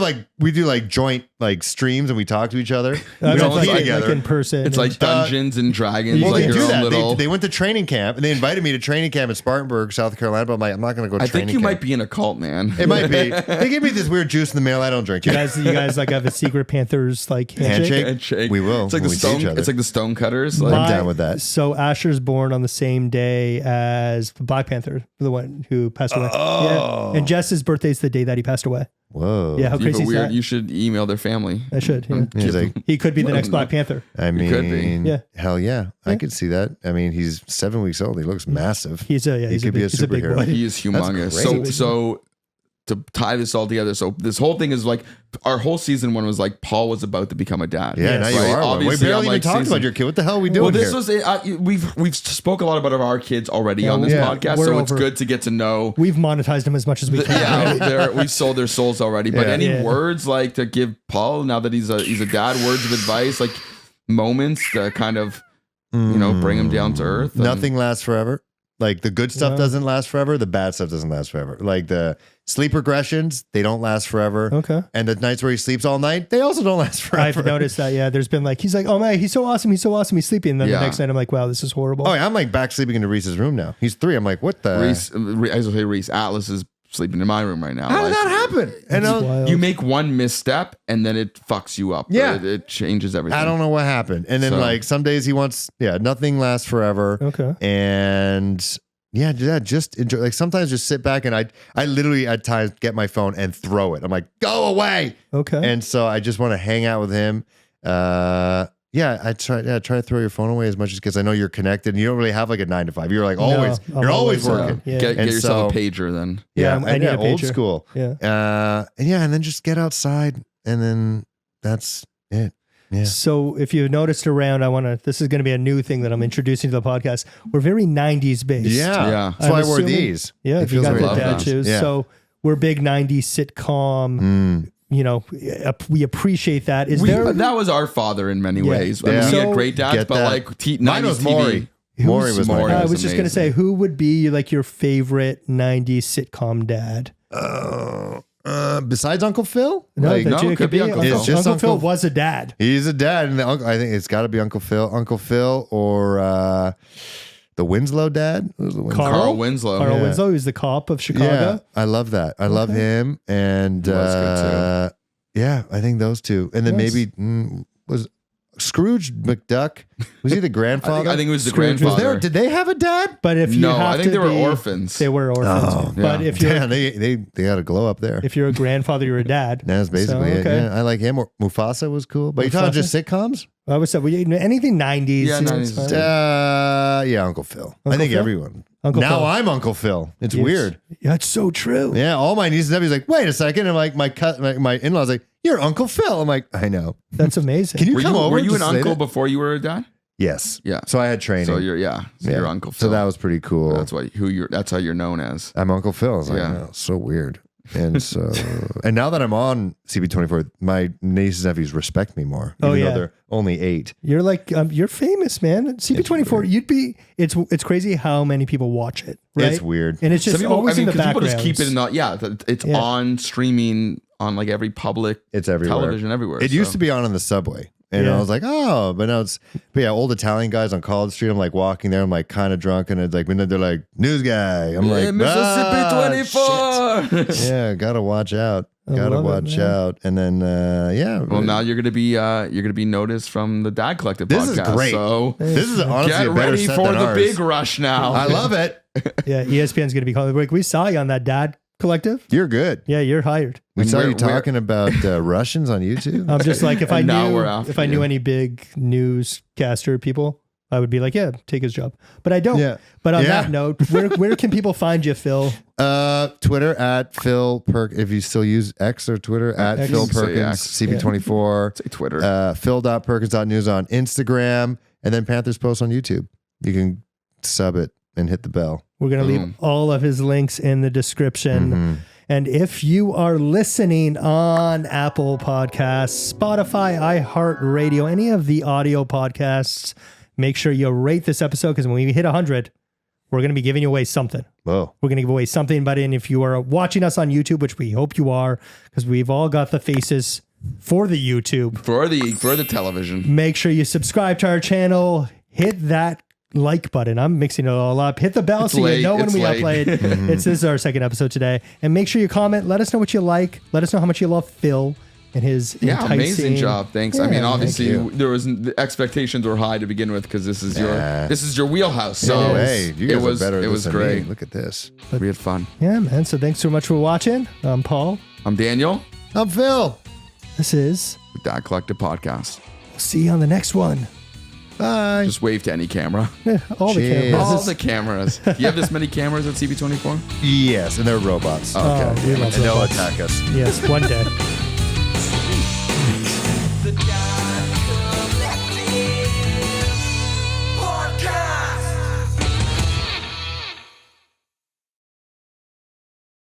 Well, we do like joint like streams and we talk to each other. We That's don't like, eat like together. in person. It's like Dungeons and Dragons. Well, like they your do own that. little. They went to training camp and they invited me to training camp in Spartanburg, South Carolina. But I'm like, I'm not going to go to I training think you camp. might be in a cult, man. It might be. They give me this weird juice in the mail. I don't drink it. you guys like have a secret Panthers like handshake? Handshake. We will It's like when the we see each stone. other. It's like the Stonecutters. Like, I'm down with that. So Asher's born on the same day as the Black Panther, the one who passed away. Oh. Yeah. And Jess's birthday's the day that he passed away. Whoa. Yeah, how you crazy is weird. that? You should email their family. I should. Yeah. He's like, He could be the next Black Panther. I mean, could be. Yeah. hell yeah. I could see that. I mean, he's 7 weeks old. He looks massive. He's a He could be a he's a big superhero. boy. He is humongous. great. So to tie this all together, so this whole thing is like our whole season one was like Paul was about to become a dad. Yeah, now you Right? are. One. We Obviously, barely I'm even like talked season- about your kid. What the hell are we doing Well, this here? was we've spoke a lot about our kids already on this yeah, podcast, we're so it's over. good to get to know. We've monetized him as much as we can. We've sold their souls already. But Yeah. any Yeah. words like to give Paul now that he's a dad? Words of advice, like moments to kind of bring him down to earth. and- Nothing lasts forever. Like the good stuff doesn't last forever. The bad stuff doesn't last forever. Like the sleep regressions, they don't last forever. Okay. And the nights where he sleeps all night, they also don't last forever. I've noticed that. Yeah, there's been like he's like, oh man, he's so awesome, he's sleeping. And then Yeah. the next night I'm like, wow, this is horrible. Oh, yeah, I'm like back sleeping into Reese's room now. He's 3. I'm like, what the? Reese Atlas is sleeping in my room right now. How did Like, that happen? And It's wild. you make one misstep and then it fucks you up. Yeah. It changes everything. I don't know what happened. And then So- like some days he wants, nothing lasts forever. Okay. And just enjoy. Like sometimes just sit back and I literally at times get my phone and throw it. I'm like, go away. Okay. And so I just want to hang out with him. I try to throw your phone away as much as because I know you're connected and you don't really have like a 9 to 5. You're like always, I'm you're always always, working. yeah. Get And yourself so- a pager then. Yeah, I need a old pager. school. Yeah. And then just get outside and then that's it. Yeah. So if you've noticed around, this is going to be a new thing that I'm introducing to the podcast. We're very 90s based. Yeah. Yeah. That's why I I'm wore assuming- these. Yeah, It if you feels got very the love dad that. shoes. Yeah. So we're big 90s sitcom. We appreciate that. That was our father in many ways. I mean, Yeah. we So- had great dads, Get but that. like Mine was 90s Maury. TV. Maury was Maury? my I dad. was just going to say, who would be like your favorite 90s sitcom dad? Besides Uncle Phil? No, Like, it could be Uncle Phil. It's just Uncle Phil Uncle- was a dad. He's a dad, and I think it's got to be Uncle Phil. Uncle Phil, or the Winslow dad. Who was the Winslow? Carl Winslow. Carl Yeah. Winslow, who's the cop of Chicago. Yeah, I love that. I love him, and He was good, yeah, I think those two, and then Nice. maybe was Scrooge McDuck. Was he the grandfather? I think it was the Scrooge was grandfather. Did they have a dad? But if you No, have I think to they were be- orphans. They were orphans. Oh, But yeah. if you're Damn, they got to glow up there. if you're a grandfather, you're a dad. That's basically So, it. okay. Yeah, I like him. Or Mufasa was cool, but you talking Mufasa? just sitcoms? I would say anything 90s. Yeah, you know, 90s. it's fine. Yeah, Uncle Phil. I Uncle think Phil? everyone. Uncle now Phil. I'm Uncle Phil. It's Yes. weird. Yeah, it's so true. Yeah, all my nieces and nephews like, wait a second, and like my in-laws like, you're Uncle Phil. I'm like, I know. That's amazing. Can you Were come you, over? were you and an just say uncle that? before you were a dad? Yes. Yeah. So I had training. So you're you're Uncle Phil. So that was pretty cool. that's how you're known as. I'm Uncle Phil. I was like, Yeah. oh, so weird. And so, and now that I'm on CP24, my nieces and nephews respect me more. Oh, even yeah. though they're only 8. You're like you're famous, man. CP24. You'd be. It's crazy how many people watch it. Right? It's weird. And it's just Some people, always in the people background. just keep it in the, it's Yeah. on streaming on like every public It's everywhere. television everywhere. It used to be on the subway. And Yeah. I was like, oh, but now but yeah, old Italian guys on College Street. I'm like walking there. I'm like kind of drunk. And it's like, when they're like, news guy. I'm like, Mississippi 24. shit. Yeah, gotta watch out. I Gotta love it, watch man. out. And then, yeah. Well, now you're gonna be noticed from the Dad Collective This is podcast. great. So This is honestly get a better ready set for than the ours. big rush now. I love it. Yeah, ESPN's gonna be calling. Like, we saw you on that Dad Collective. You're good. Yeah, you're hired. We And saw we're- you talking about Russians on YouTube. I'm just like if I And now we're knew after if I knew you. any big newscaster people, I would be like, yeah, take his job. But I don't. Yeah. But on Yeah. that note, where can people find you, Phil? Twitter at Phil If you still use X or Twitter at X. Phil You can say Perkins X. CP24. Say Twitter. Phil.Perkins.news on Instagram, and then Panthers Post on YouTube. You can sub it and hit the bell. We're gonna leave Boom. all of his links in the description. Mm-hmm. And if you are listening on Apple Podcasts, Spotify, iHeartRadio, any of the audio podcasts, make sure you rate this episode because when we hit 100, we're going to be giving away something. Whoa. We're going to give away something. But if you are watching us on YouTube, which we hope you are, because we've all got the faces for the YouTube, for the television. make sure you subscribe to our channel, hit that like button. I'm mixing it all up. Hit the bell It's so late. you know when It's we late. upload. This is our second episode today. And make sure you comment. Let us know what you like. Let us know how much you love Phil and his Yeah, enticing. amazing job. Thanks. I Yeah, mean, thank obviously, you. there was the expectations were high to begin with because this is your wheelhouse. So Oh, hey, you guys it was are better at it this was than great. me. Look at this. We had fun. Yeah, man. So thanks so much for watching. I'm Paul. I'm Daniel, I'm Phil. This is. the Dad Collective podcast. We'll see you on the next one. Bye. Just wave to any camera. All the Cheers. cameras. All the cameras. You have this many cameras at CP24? Yes, and they're robots. Oh, we love And they'll robots. attack us. Yes, one day.